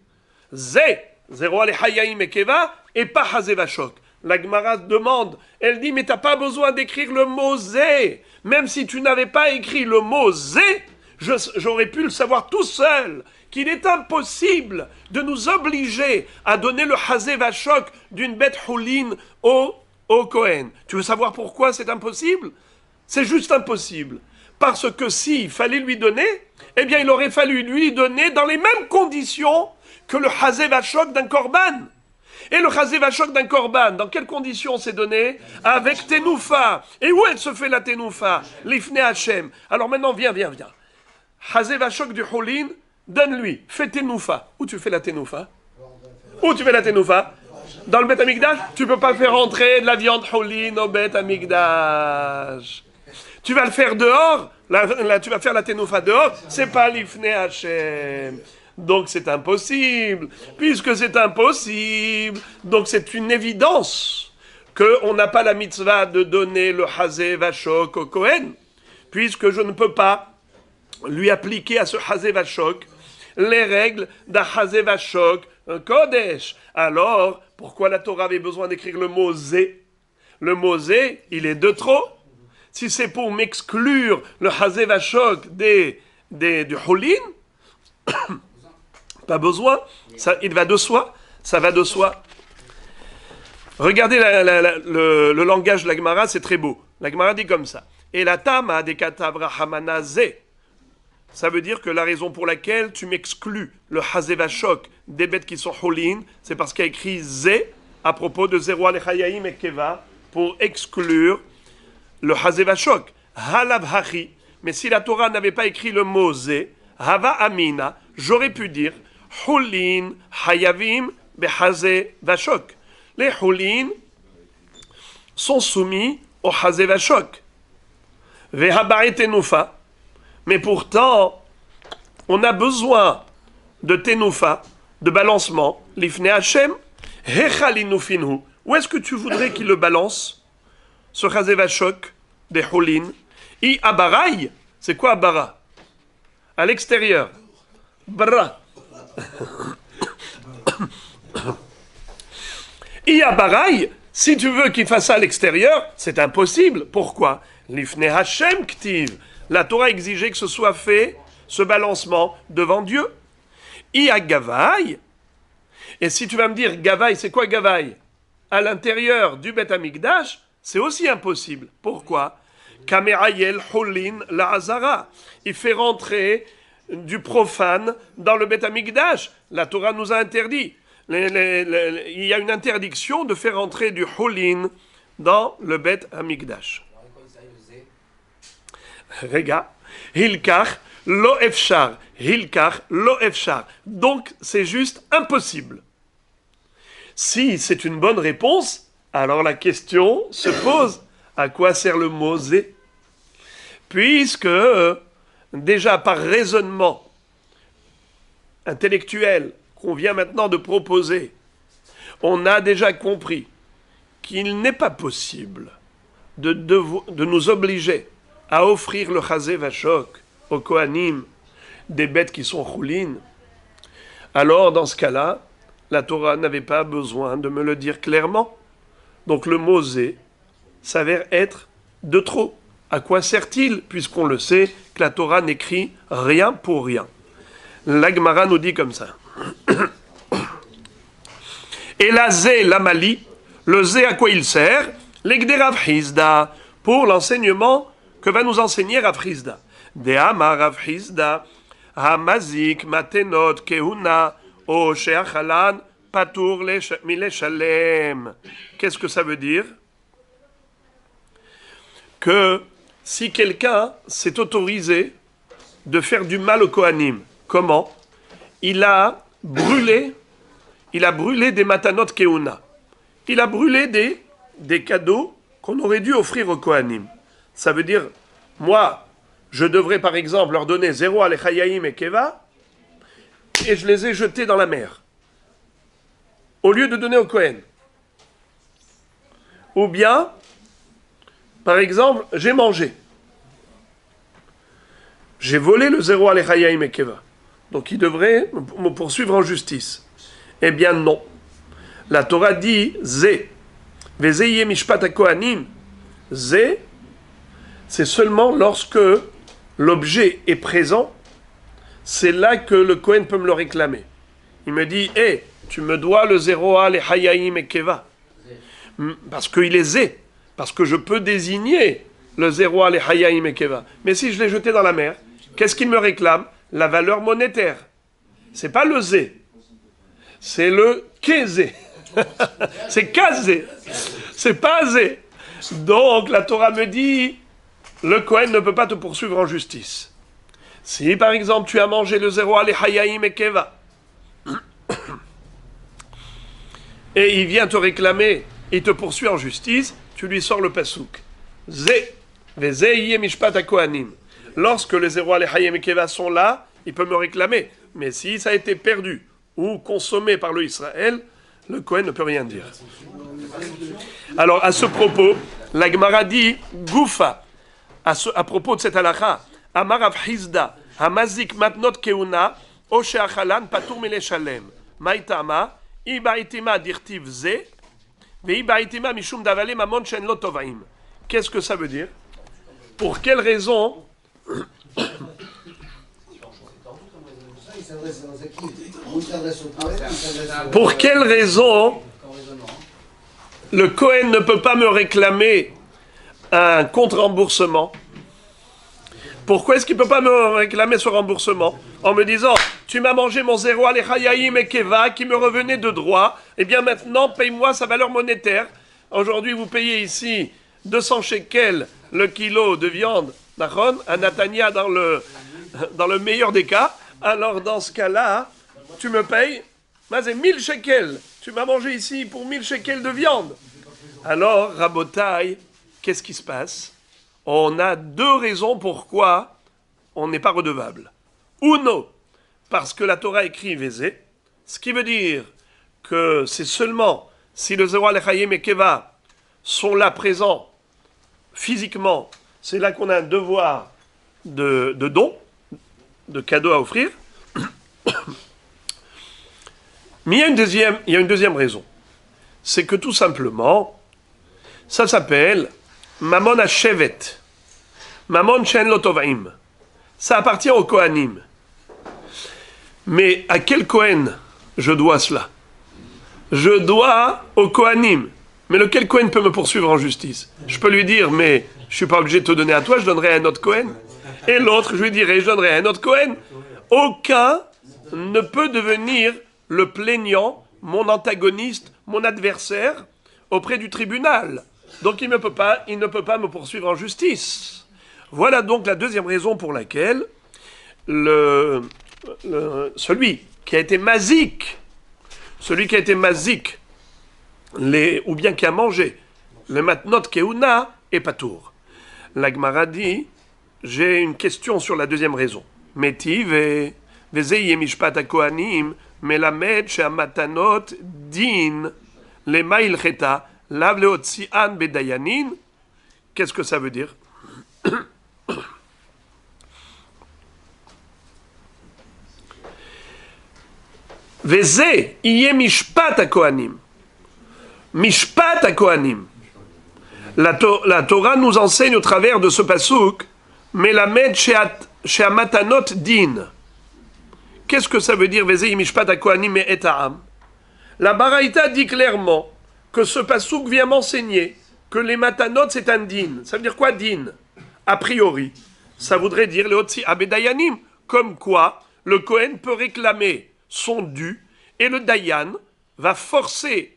Zé, zéro ale hayaim et keva, et pas chazé vachok. La Gemara demande, elle dit, mais t'as pas besoin d'écrire le mot Zé. Même si tu n'avais pas écrit le mot Zé, j'aurais pu le savoir tout seul, qu'il est impossible de nous obliger à donner le chazé vachok d'une bête choulin au Kohen. Tu veux savoir pourquoi c'est impossible? C'est juste impossible. Parce que s'il fallait lui donner, eh bien il aurait fallu lui donner dans les mêmes conditions que le chazé vachok d'un korban. Et le chazé vachok d'un korban, dans quelles conditions c'est donné? Avec tenoufa. Et où elle se fait la tenoufa? L'ifne Hashem. Alors maintenant, viens. Chazé vachok du Choulin, donne-lui, fais tenoufa. Où tu fais la tenoufa? Où tu fais la tenoufa? Dans le Beth Amikdash? Tu peux pas faire entrer de la viande Choulin au Beth Amikdash. Tu vas le faire dehors, là, tu vas faire la tenoufa dehors, c'est pas l'ifne Hashem. Donc c'est impossible. Puisque c'est impossible, donc c'est une évidence qu'on n'a pas la mitzvah de donner le chazé vachok au Kohen, puisque je ne peux pas lui appliquer à ce chazé vachok les règles d'un chazé vachok, un kodesh. Alors, pourquoi la Torah avait besoin d'écrire le mot zé? Le mot zé, il est de trop. Si c'est pour m'exclure le chazé vachok du Choulin, pas besoin, ça va de soi. Regardez le langage de la Gemara, c'est très beau. La Gemara dit comme ça. Et la tama de katavrachamana zé. Ça veut dire que la raison pour laquelle tu m'exclus le chazé vachok des bêtes qui sont Choulin, c'est parce qu'il y a écrit zé à propos de zéro alechayaim et keva pour exclure le chazé vachok. Halav hachi. Mais si la Torah n'avait pas écrit le mot zé, hava amina, j'aurais pu dire Choulin hayavim bechazé vachok. Les Choulin sont soumis au chazé vachok. Vehabae tenoufa. Mais pourtant, on a besoin de tenoufa, de balancement, l'ifne Hashem, hechalinufinhu. Où est-ce que tu voudrais qu'il le balance? Ce chazé vachok des Choulin. I abarai, c'est quoi abara? À l'extérieur. Bra. I abarai, si tu veux qu'il fasse ça à l'extérieur, c'est impossible. Pourquoi? L'ifne Hashem ktiv. La Torah exigeait que ce soit fait, ce balancement, devant Dieu. I a gavaï. Et si tu vas me dire, gavaï, c'est quoi gavaï? À l'intérieur du Beth Amikdash, c'est aussi impossible. Pourquoi? Kamerayel Choulin la Hazara. Il fait rentrer du profane dans le Beth Amikdash. La Torah nous a interdit. Il y a une interdiction de faire entrer du Hulin dans le Beth Amikdash. Regarde, Hilkach lo efshar, Hilkach lo efshar. Donc c'est juste impossible. Si c'est une bonne réponse, alors la question se pose, à quoi sert le mot zé? Puisque déjà par raisonnement intellectuel qu'on vient maintenant de proposer, on a déjà compris qu'il n'est pas possible de nous obliger à offrir le chazé vachok au Kohanim des bêtes qui sont choulines. Alors dans ce cas-là, la Torah n'avait pas besoin de me le dire clairement. Donc le mot zé s'avère être de trop. À quoi sert-il, puisqu'on le sait, que la Torah n'écrit rien pour rien? La Gemara nous dit comme ça. Et la zé, la mali, le zé à quoi il sert? L'egder Rav Hizda, pour l'enseignement que va nous enseigner Rav Hizda. De'amar Rav Hizda, hamazik matenot kehuna, o she'achalan patur mileshalem. Qu'est-ce que ça veut dire? Que si quelqu'un s'est autorisé de faire du mal au Kohanim, comment? Il a brûlé des matanot keuna. Il a brûlé des cadeaux qu'on aurait dû offrir au Kohanim. Ça veut dire, moi, je devrais par exemple leur donner 0 alechayaim et keva, et je les ai jetés dans la mer, au lieu de donner au Kohen. Ou bien, par exemple, j'ai mangé. J'ai volé le 0 alechayaim et keva. Donc il devrait me poursuivre en justice. Eh bien non. La Torah dit zé. Vezeye mishpat kohanim. Zé, c'est seulement lorsque l'objet est présent, c'est là que le Kohen peut me le réclamer. Il me dit, hé, tu me dois le 0 alechayaim et keva. Parce qu'il est zé. Parce que je peux désigner le 0 alechayaim et keva. Mais si je l'ai jeté dans la mer, qu'est-ce qu'il me réclame? La valeur monétaire. C'est pas le zé. C'est le kézé. C'est kazé. C'est pas zé. Donc la Torah me dit, le Kohen ne peut pas te poursuivre en justice. Si par exemple tu as mangé le 0 alechayaim et keva, et il vient te réclamer, il te poursuit en justice, tu lui sors le pasouk. Zé. Vezeye mishpat kohanim. Lorsque les 0 alechayaim et keva sont là, il peut me réclamer. Mais si ça a été perdu ou consommé par le Israël, le Kohen ne peut rien dire. Alors, à ce propos, la Gemara dit, Goufa, à propos de cette halakha, Amar Rav Hizda, Hamazik matnot keuna, Oshe achalan patur mileshalem. Maitama, Ibaitima dirtiv ze, Veibaitima mishum davale mamon shen lo tovaim. Qu'est-ce que ça veut dire? Pour quelle raison le Kohen ne peut pas me réclamer un contre-remboursement? Pourquoi est-ce qu'il ne peut pas me réclamer ce remboursement? En me disant, tu m'as mangé mon 0 alechayaim et keva qui me revenait de droit, et bien maintenant paye-moi sa valeur monétaire. Aujourd'hui vous payez ici 200 shekels le kilo de viande, à Natania dans le meilleur des cas. Alors dans ce cas-là, tu me payes, c'est 1000 shekels. Tu m'as mangé ici pour 1000 shekels de viande. Alors, Rabotai, qu'est-ce qui se passe? On a deux raisons pourquoi on n'est pas redevable. Uno, parce que la Torah écrit Vézé, ce qui veut dire que c'est seulement si le 0 alechayaim et keva sont là présents physiquement, c'est là qu'on a un devoir de don, de cadeau à offrir. Mais il y a une deuxième raison. C'est que tout simplement, ça s'appelle Mamon HaShevet. Mamon Shen Lo Tovaim. Ça appartient au Kohanim. Mais à quel Kohen je dois cela? Je dois au Kohanim. Mais lequel Kohen peut me poursuivre en justice? Je peux lui dire, mais je ne suis pas obligé de te donner à toi, je donnerai à un autre Kohen. Et l'autre, je lui dirai, je donnerai à un autre Kohen. aucun ne peut devenir le plaignant, mon antagoniste, mon adversaire, auprès du tribunal. Donc il ne peut pas me poursuivre en justice. Voilà donc la deuxième raison pour laquelle celui qui a été mazik, ou bien qui a mangé le matnot keuna est patour. La Gemara dit, j'ai une question sur la deuxième raison. Métiv et vezei mishpat hakohanim melamed she'amatanot din lema ilcheta lav leotzian bedayanin. Qu'est-ce que ça veut dire? Vezei iye mishpat hakohanim. Mishpat hakohanim. La Torah nous enseigne au travers de ce pasuk, melamed she'amatanot din. Qu'est-ce que ça veut dire, Vezei mishpat hakohanim et ha'am? La Baraïta dit clairement que ce pasuk vient m'enseigner que les matanot c'est un din. Ça veut dire quoi din? A priori, ça voudrait dire les otsi abedayanim, comme quoi le Kohen peut réclamer son dû et le dayan va forcer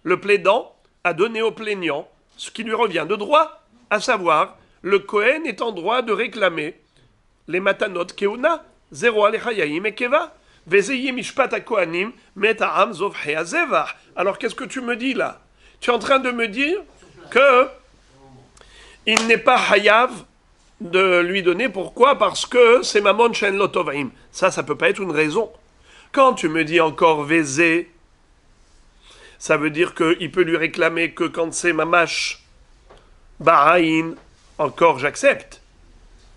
le plaidant à donner au plaignant ce qui lui revient de droit, à savoir, le Kohen est en droit de réclamer les matanot keuna, zéro alechayim et keva, vezeye mishpat hakohanim, meta'am zovhe hazevach. Alors qu'est-ce que tu me dis là? Tu es en train de me dire que il n'est pas hayav de lui donner. Pourquoi? Parce que c'est mamon shen lotovaim. Ça peut pas être une raison. Quand tu me dis encore vezé, ça veut dire qu'il peut lui réclamer que quand c'est mamash ba'ain, encore j'accepte.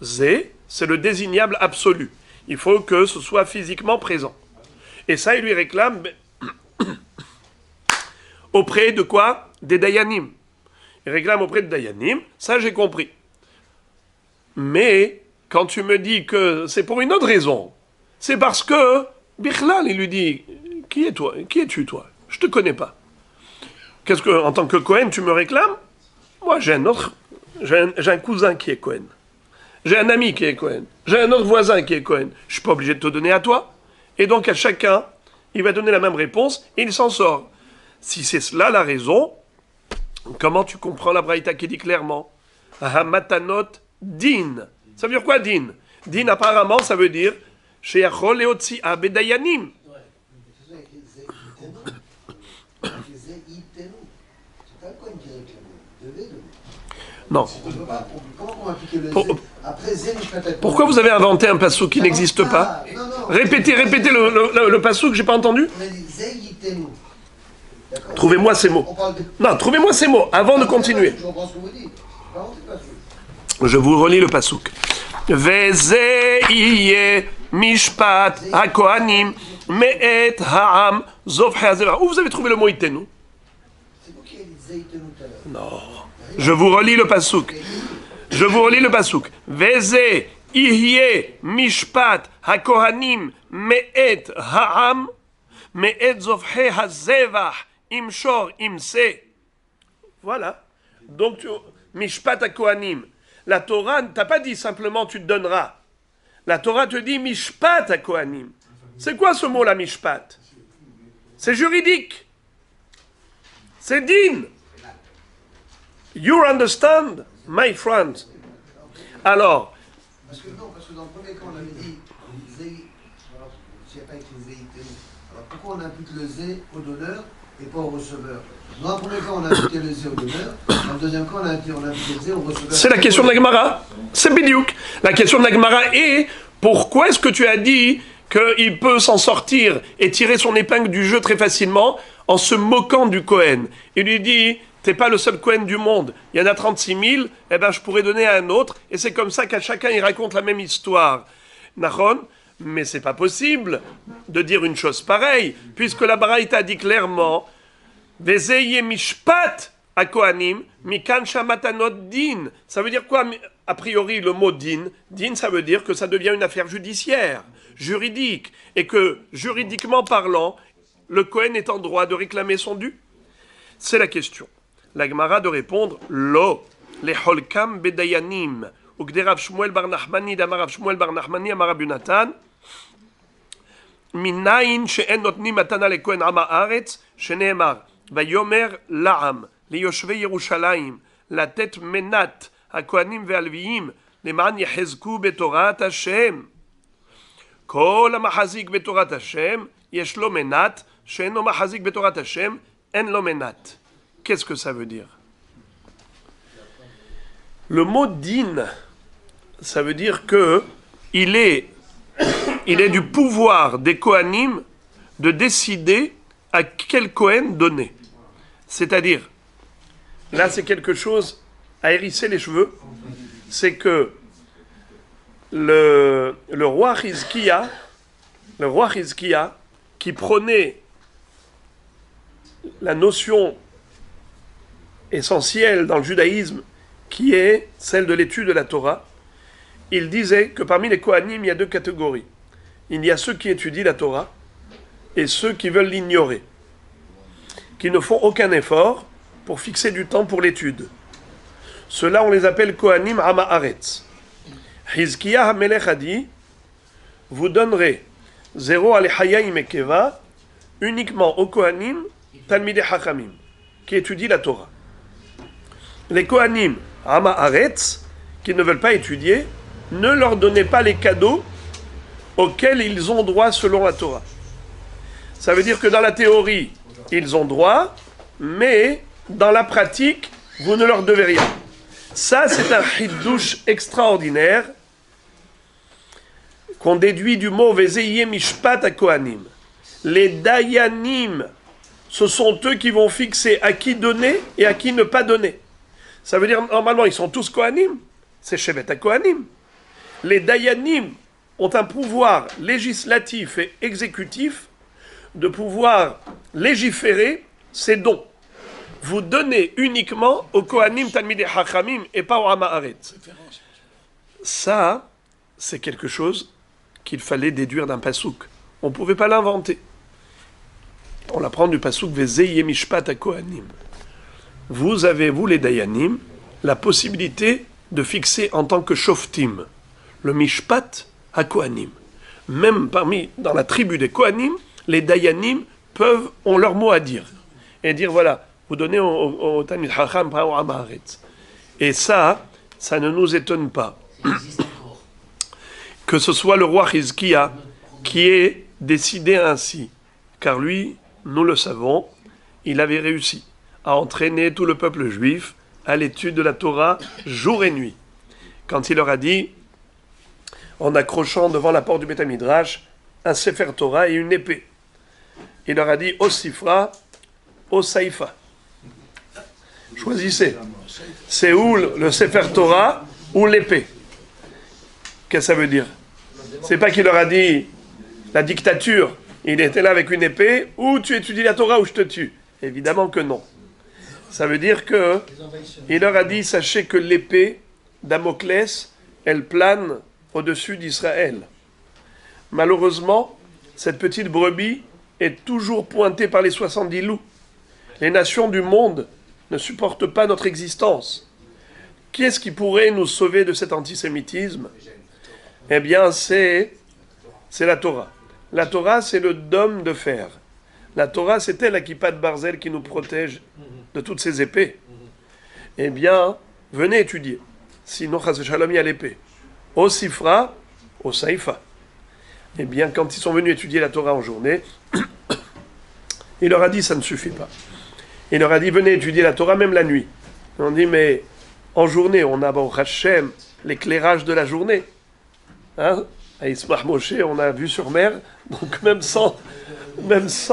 Zé, c'est le désignable absolu. Il faut que ce soit physiquement présent. Et ça, il lui réclame auprès de quoi? Des dayanim. Il réclame auprès des dayanim, ça j'ai compris. Mais, quand tu me dis que c'est pour une autre raison, c'est parce que Bichlal, il lui dit, qui es-tu toi? Je te connais pas. Qu'est-ce que, en tant que Kohen, tu me réclames? Moi, j'ai un cousin qui est Kohen. J'ai un ami qui est Kohen. J'ai un autre voisin qui est Kohen. Je suis pas obligé de te donner à toi. Et donc, à chacun, il va donner la même réponse et il s'en sort. Si c'est cela la raison, comment tu comprends la Braïta qui dit clairement Hamatanot din. Ça veut dire quoi din? Din, apparemment, ça veut dire Sheachol leotzi abedayanim. Non. Pourquoi vous avez inventé un passouk qui n'existe pas? Répétez le passouk, j'ai pas entendu. Trouvez-moi ces mots. Non, trouvez-moi ces mots avant de continuer. Je vous relis le passouk. Vezeiye mishpat hakohanim me'et ha'am zov hazeva. Où vous avez trouvé le mot itenu? Non. Je vous relis le passouk. Veze ihye mishpat hakohanim me'et ha'am me'et zovhe hazevach imshor imse. Voilà. Donc, mishpat hakohanim. La Torah ne t'a pas dit simplement tu te donneras. La Torah te dit mishpat hakohanim. C'est quoi ce mot-là, mishpat? C'est juridique. C'est din. You understand, my friend? Alors. Parce que dans le premier cas, on avait dit zé. Alors, s'il n'y a pas écrit zé, alors pourquoi on implique le zé au donneur et pas au receveur? Dans le premier cas, on a impliqué le zé au donneur. Dans le deuxième cas, on a impliqué le zé au receveur. C'est la question de la Gemara. C'est bidiouk. La question de la Gemara est pourquoi est-ce que tu as dit qu'il peut s'en sortir et tirer son épingle du jeu très facilement en se moquant du Kohen? Il lui dit. T'es pas le seul Kohen du monde. Il y en a 36 000, eh ben je pourrais donner à un autre. Et c'est comme ça qu'à chacun, il raconte la même histoire. Nachon, mais c'est pas possible de dire une chose pareille, puisque la Baraïta dit clairement Vezeye mishpat hakohanim mikan shamatanot din. Ça veut dire quoi? A priori, le mot din, ça veut dire que ça devient une affaire judiciaire, juridique, et que, juridiquement parlant, le Kohen est en droit de réclamer son dû. C'est la question. La Gemara de répondre Lo, les holkam bedayanim, ou Rav Shmuel bar Nachmani, d'Amar Rav Shmuel bar Nachmani, Amar Rabbi Natan, Minayin she'en notnim matana lekohen am haaretz, sheneemar, vayomer la'am, liyoshvei Yerushalayim, latet menat, hakohanim ve'alviim, למען יחזקו בתורת השם. כל המחזיק בתורת השם, יש לו מנת, שאינו מחזיק בתורת השם, אין לו מנת. Qu'est-ce que ça veut dire? Le mot din, ça veut dire que il est du pouvoir des Kohanim de décider à quel Kohen donner. C'est-à-dire, là c'est quelque chose à hérisser les cheveux, c'est que le roi Hizkiya, qui prenait la notion essentielle dans le judaïsme, qui est celle de l'étude de la Torah, il disait que parmi les Kohanim, il y a deux catégories. Il y a ceux qui étudient la Torah et ceux qui veulent l'ignorer, qui ne font aucun effort pour fixer du temps pour l'étude. Ceux-là, on les appelle Kohanim am haaretz. Hizkiya HaMelech a dit, vous donnerez 0 alechayim et keva uniquement aux Kohanim Talmidei Chachamim, qui étudient la Torah. Les Kohanim am haaretz, qui ne veulent pas étudier, ne leur donnez pas les cadeaux auxquels ils ont droit selon la Torah. Ça veut dire que dans la théorie, ils ont droit, mais dans la pratique, vous ne leur devez rien. Ça, c'est un chiddush extraordinaire qu'on déduit du mot Vezeye Mishpat HaKohanim. Les Dayanim, ce sont eux qui vont fixer à qui donner et à qui ne pas donner. Ça veut dire, normalement, ils sont tous Kohanim. C'est Shevet HaKohanim. Les Dayanim ont un pouvoir législatif et exécutif de pouvoir légiférer ces dons. Vous donnez uniquement aux Kohanim Talmidei Chachamim et pas au am haaretz. Ça, c'est quelque chose qu'il fallait déduire d'un pasouk. On ne pouvait pas l'inventer. On l'apprend du pasouk Vezeye Mishpat HaKohanim. Vous avez, vous les Dayanim, la possibilité de fixer en tant que shoftim le Mishpat HaKohanim. Même dans la tribu des Kohanim, les Dayanim ont leur mot à dire. Et dire, voilà, vous donnez au Talmid Chacham, pas au am haaretz. Et ça ne nous étonne pas. Que ce soit le roi Hizkiya qui ait décidé ainsi. Car lui, nous le savons, il avait réussi à entraîner tout le peuple juif à l'étude de la Torah jour et nuit. Quand il leur a dit, en accrochant devant la porte du Beth Midrash, un Sefer Torah et une épée. Il leur a dit, au Sifra, au Saïfa. Choisissez. C'est ou le Sefer Torah ou l'épée. Qu'est-ce que ça veut dire? C'est pas qu'il leur a dit la dictature, il était là avec une épée, ou tu étudies la Torah ou je te tue. Évidemment que non. Ça veut dire que il leur a dit, sachez que l'épée Damoclès, elle plane au-dessus d'Israël. Malheureusement, cette petite brebis est toujours pointée par les 70 loups. Les nations du monde ne supportent pas notre existence. Qui est-ce qui pourrait nous sauver de cet antisémitisme? Eh bien, c'est la Torah. La Torah, c'est le dôme de fer. La Torah, c'est elle, la kippa de Barzel, qui nous protège de toutes ces épées. Eh bien, venez étudier. Sinon, chas v'shalom, il y a l'épée. Au Sifra, au Saïfa. Eh bien, quand ils sont venus étudier la Torah en journée, il leur a dit, ça ne suffit pas. Il leur a dit, venez étudier la Torah même la nuit. On dit, mais en journée, on a, Baruch Hashem, l'éclairage de la journée. Hein? À Ismach Moshe, on a vu sur mer, donc même sans... On a vu sur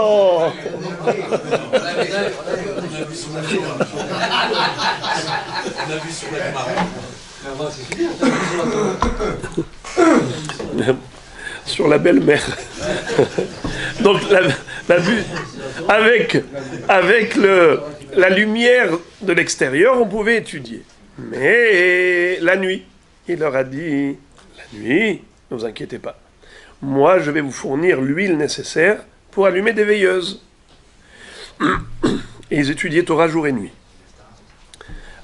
la sur la belle mer. Donc la vue avec la lumière de l'extérieur, on pouvait étudier. Mais la nuit, il leur a dit, la nuit, ne vous inquiétez pas. Moi, je vais vous fournir l'huile nécessaire pour allumer des veilleuses. Et ils étudiaient Torah jour et nuit.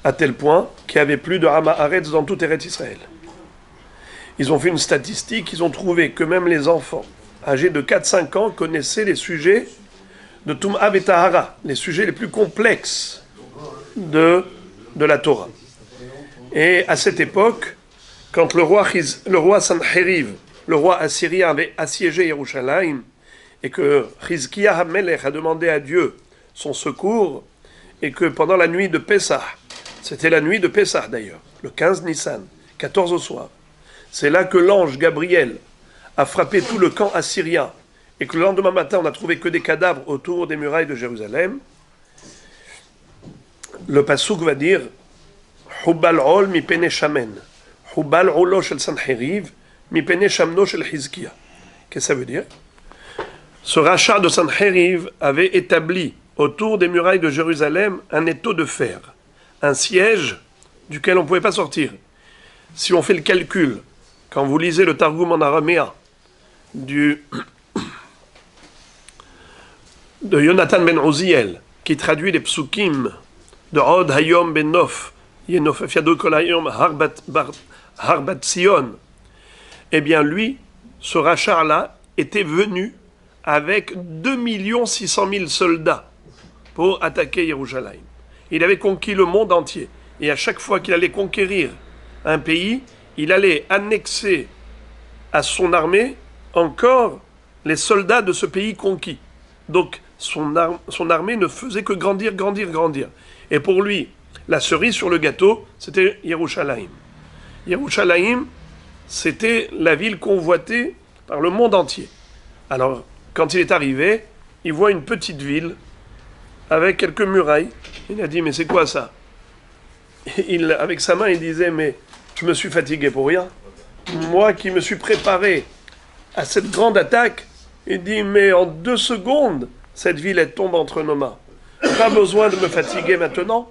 À tel point qu'il n'y avait plus de am haaretz dans tout Eretz Israël. Ils ont fait une statistique, ils ont trouvé que même les enfants âgés de 4-5 ans, connaissaient les sujets de Tum'a et Tahara, les sujets les plus complexes de la Torah. Et à cette époque, quand le roi Sancheriv, le roi assyrien, avait assiégé Yerushalayim, et que Chizkiah HaMelech a demandé à Dieu son secours, et que pendant la nuit de Pessah, c'était la nuit de Pessah d'ailleurs, le 15 Nissan, 14 au soir, c'est là que l'ange Gabriel a frappé tout le camp assyrien, et que le lendemain matin, on n'a trouvé que des cadavres autour des murailles de Jérusalem. Le pasuk va dire Hubal ol mi pene shamen, Hubal olo shel Sancheriv, mi pene shamno shel Chizkiah. Qu'est-ce que ça veut dire? Ce rachat de Sancheriv avait établi autour des murailles de Jérusalem un étau de fer, un siège duquel on ne pouvait pas sortir. Si on fait le calcul, quand vous lisez le Targum en araméen de Yonatan ben Oziel, qui traduit les psukim de Od Hayom ben Nof, Yenofef Yado Kol Hayom Harbat Sion, eh bien lui, ce rachat-là, était venu avec 2 600 000 soldats pour attaquer Yerushalayim. Il avait conquis le monde entier. Et à chaque fois qu'il allait conquérir un pays, il allait annexer à son armée encore les soldats de ce pays conquis. Donc son armée ne faisait que grandir, grandir, grandir. Et pour lui, la cerise sur le gâteau, c'était Yerushalayim. Yerushalayim, c'était la ville convoitée par le monde entier. Alors, quand il est arrivé, il voit une petite ville avec quelques murailles. Il a dit, mais c'est quoi ça? Avec sa main, il disait, mais je me suis fatigué pour rien. Moi qui me suis préparé à cette grande attaque, il dit, mais en 2 secondes, cette ville, elle tombe entre nos mains. Pas besoin de me fatiguer maintenant.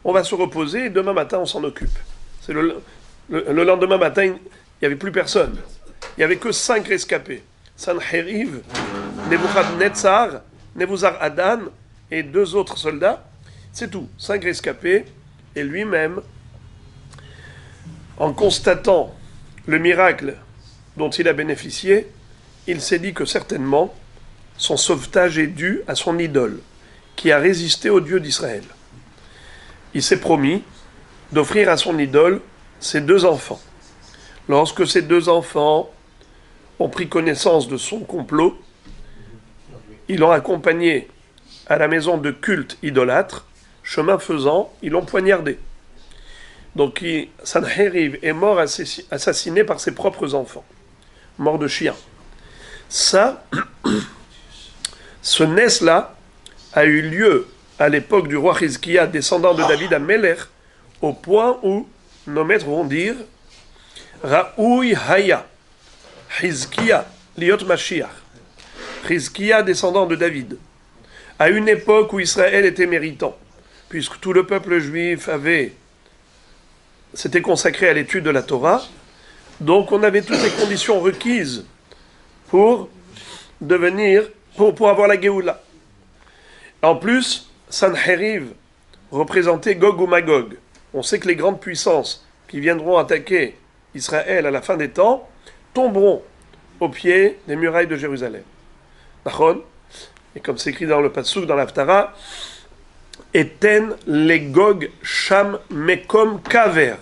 On va se reposer et demain matin, on s'en occupe. C'est le lendemain matin, il n'y avait plus personne. Il n'y avait que 5 rescapés. Sancheriv, Nebuchadnezzar, Nebuzaradan et 2 autres soldats. C'est tout. 5 rescapés. Et lui-même, en constatant le miracle dont il a bénéficié, il s'est dit que certainement son sauvetage est dû à son idole, qui a résisté au Dieu d'Israël. Il s'est promis d'offrir à son idole ses 2 enfants. Lorsque ces 2 enfants ont pris connaissance de son complot, ils l'ont accompagné à la maison de culte idolâtre. Chemin faisant, ils l'ont poignardé. Donc Sancheriv est mort assassiné par ses propres enfants, mort de chien. Ça, ce nes-là a eu lieu à l'époque du roi Chizkiah, descendant de David à Melech, au point où nos maîtres vont dire Raoui Haya, Chizkiah, Liot Mashiach. Chizkiah, descendant de David, à une époque où Israël était méritant, puisque tout le peuple juif s'était consacré à l'étude de la Torah, donc on avait toutes les conditions requises pour avoir la Géoula. En plus, Sancheriv représentait Gog ou Magog. On sait que les grandes puissances qui viendront attaquer Israël à la fin des temps tomberont au pied des murailles de Jérusalem. Nachon, et comme c'est écrit dans le Pasuk, dans l'Haftara, Eten les Gog Sham Mekom Kaver.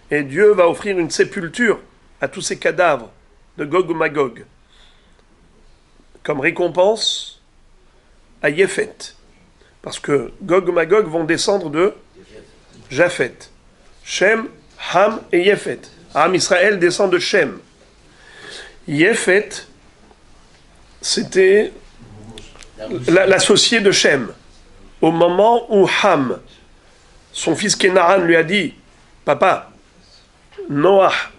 Et Dieu va offrir une sépulture à tous ces cadavres de Gog ou Magog, comme récompense à Yéphet. Parce que Gog ou Magog vont descendre de Japhet. Shem, Ham et Yéphet. Ham Israël descend de Shem. Yéphet, c'était l'associé de Shem. Au moment où Ham, son fils Kénaan, lui a dit « Papa,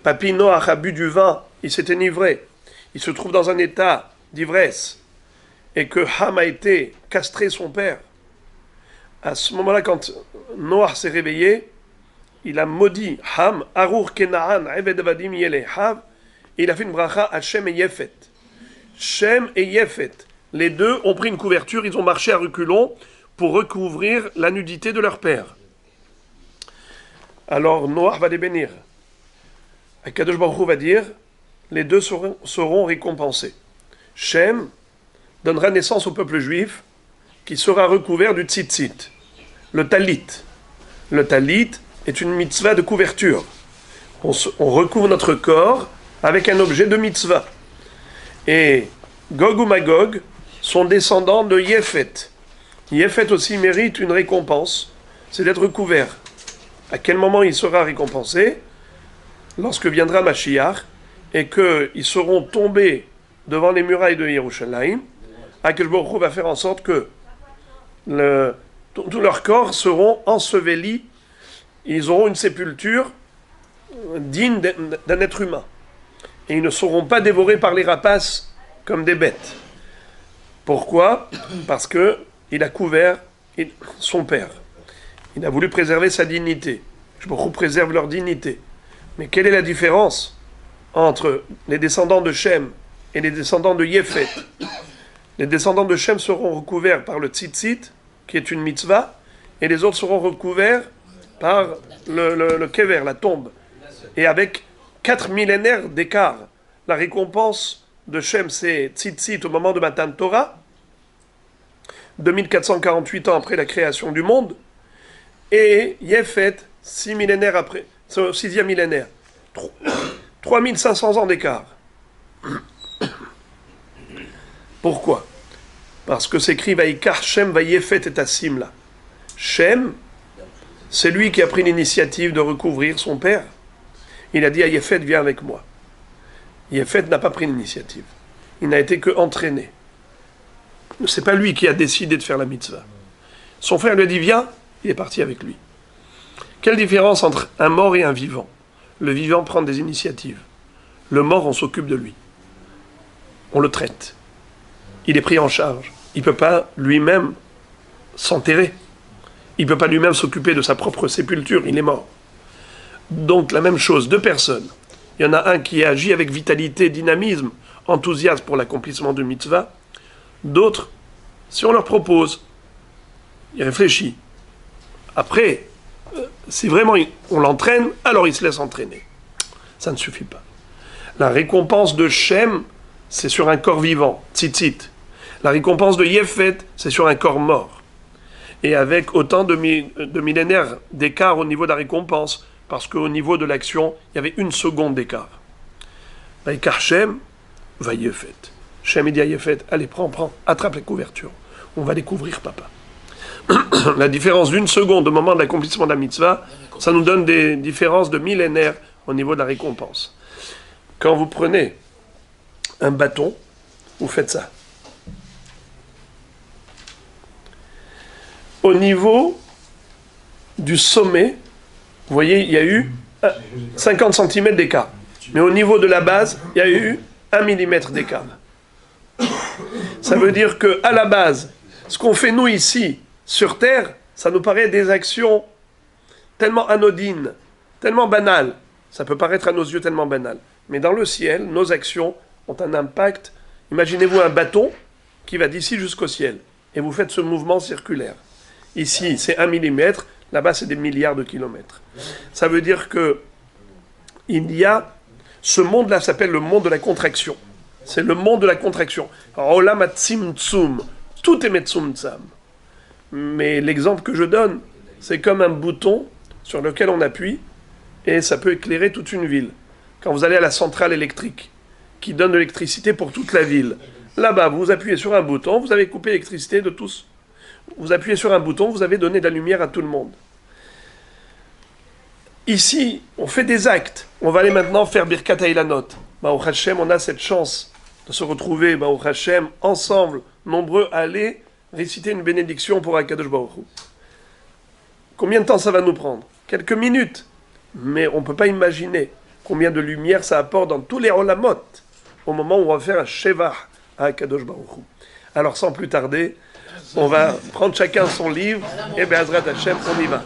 Papy Noach a bu du vin, il s'est enivré, il se trouve dans un état d'ivresse, et que Ham a été castré son père. » À ce moment-là, quand Noach s'est réveillé, il a maudit Ham, Arur Kénaan, Eved Avadim Yelehav, et il a fait une bracha à Shem et Yéphet. Shem et Yéphet, les deux ont pris une couverture, ils ont marché à reculons pour recouvrir la nudité de leur père. Alors Noach va les bénir. Akadosh Baruch Hu va dire, les deux seront récompensés. Shem donnera naissance au peuple juif qui sera recouvert du tzitzit, le talit. Le talit est une mitzvah de couverture. On recouvre notre corps avec un objet de mitzvah. Et Gog ou Magog sont descendants de Yéphet. Yéphet aussi mérite une récompense, c'est d'être couvert. À quel moment il sera récompensé? Lorsque viendra Mashiach et qu'ils seront tombés devant les murailles de Yerushalayim, Akadosh Baruch Hu va faire en sorte que tous leurs corps seront ensevelis, ils auront une sépulture digne d'un être humain. Et ils ne seront pas dévorés par les rapaces comme des bêtes. Pourquoi? Parce qu'il a couvert son père. Il a voulu préserver sa dignité. Akadosh Baruch Hu préserve leur dignité. Mais quelle est la différence entre les descendants de Shem et les descendants de Yéphet? Les descendants de Shem seront recouverts par le tzitzit, qui est une mitzvah, et les autres seront recouverts par le kever, la tombe. Et avec 4 millénaires d'écart, la récompense de Shem, c'est tzitzit au moment de Matan Torah, 2448 ans après la création du monde, et Yéphet, 6 millénaires après, c'est au 6e millénaire. 3500 ans d'écart. Pourquoi? Parce que s'écrit Vaikar Shem Vayéphet et Simla. Shem, c'est lui qui a pris l'initiative de recouvrir son père. Il a dit à Yéphet, viens avec moi. Yéphet n'a pas pris l'initiative. Il n'a été que entraîné. C'est pas lui qui a décidé de faire la mitzvah. Son frère lui a dit, viens, il est parti avec lui. Quelle différence entre un mort et un vivant? Le vivant prend des initiatives. Le mort, on s'occupe de lui. On le traite. Il est pris en charge. Il ne peut pas lui-même s'enterrer. Il ne peut pas lui-même s'occuper de sa propre sépulture. Il est mort. Donc la même chose, 2 personnes. Il y en a un qui agit avec vitalité, dynamisme, enthousiasme pour l'accomplissement de mitzvah. D'autres, si on leur propose, il réfléchit. Après, si vraiment on l'entraîne, alors il se laisse entraîner. Ça ne suffit pas. La récompense de Shem, c'est sur un corps vivant, tzitzit. La récompense de Yéphet, c'est sur un corps mort. Et avec autant de millénaires d'écart au niveau de la récompense, parce qu'au niveau de l'action, il y avait 1 seconde d'écart. Vaikar Shem, va Yéphet. Shem dit à Yéphet, allez, prends, attrape les couvertures. On va les couvrir, papa. La différence d'1 seconde au moment de l'accomplissement de la mitzvah, ça nous donne des différences de millénaires au niveau de la récompense. Quand vous prenez un bâton, vous faites ça. Au niveau du sommet, vous voyez, il y a eu 50 cm d'écart. Mais au niveau de la base, il y a eu 1 mm d'écart. Ça veut dire qu'à la base, ce qu'on fait nous ici, sur Terre, ça nous paraît des actions tellement anodines, tellement banales. Ça peut paraître à nos yeux tellement banal. Mais dans le ciel, nos actions ont un impact. Imaginez-vous un bâton qui va d'ici jusqu'au ciel. Et vous faites ce mouvement circulaire. Ici, c'est 1 mm. Là-bas, c'est des milliards de kilomètres. Ça veut dire que il y a... Ce monde-là s'appelle le monde de la contraction. C'est le monde de la contraction. Olam ha-tzimtzum. Tout est metzumtzam. Mais l'exemple que je donne, c'est comme un bouton sur lequel on appuie et ça peut éclairer toute une ville. Quand vous allez à la centrale électrique qui donne de l'électricité pour toute la ville, là-bas, vous appuyez sur un bouton, vous avez coupé l'électricité de tous. Vous appuyez sur un bouton, vous avez donné de la lumière à tout le monde. Ici, on fait des actes. On va aller maintenant faire Birkat Hailanot. Baruch Hashem, on a cette chance de se retrouver, Baruch Hashem, ensemble, nombreux à aller réciter une bénédiction pour Akadosh Baruch Hu. Combien de temps ça va nous prendre? Quelques minutes. Mais on ne peut pas imaginer combien de lumière ça apporte dans tous les olamot au moment où on va faire un shevach à Akadosh Baruch Hu. Alors sans plus tarder, on va prendre chacun son livre et Be'ezrat Hashem, on y va.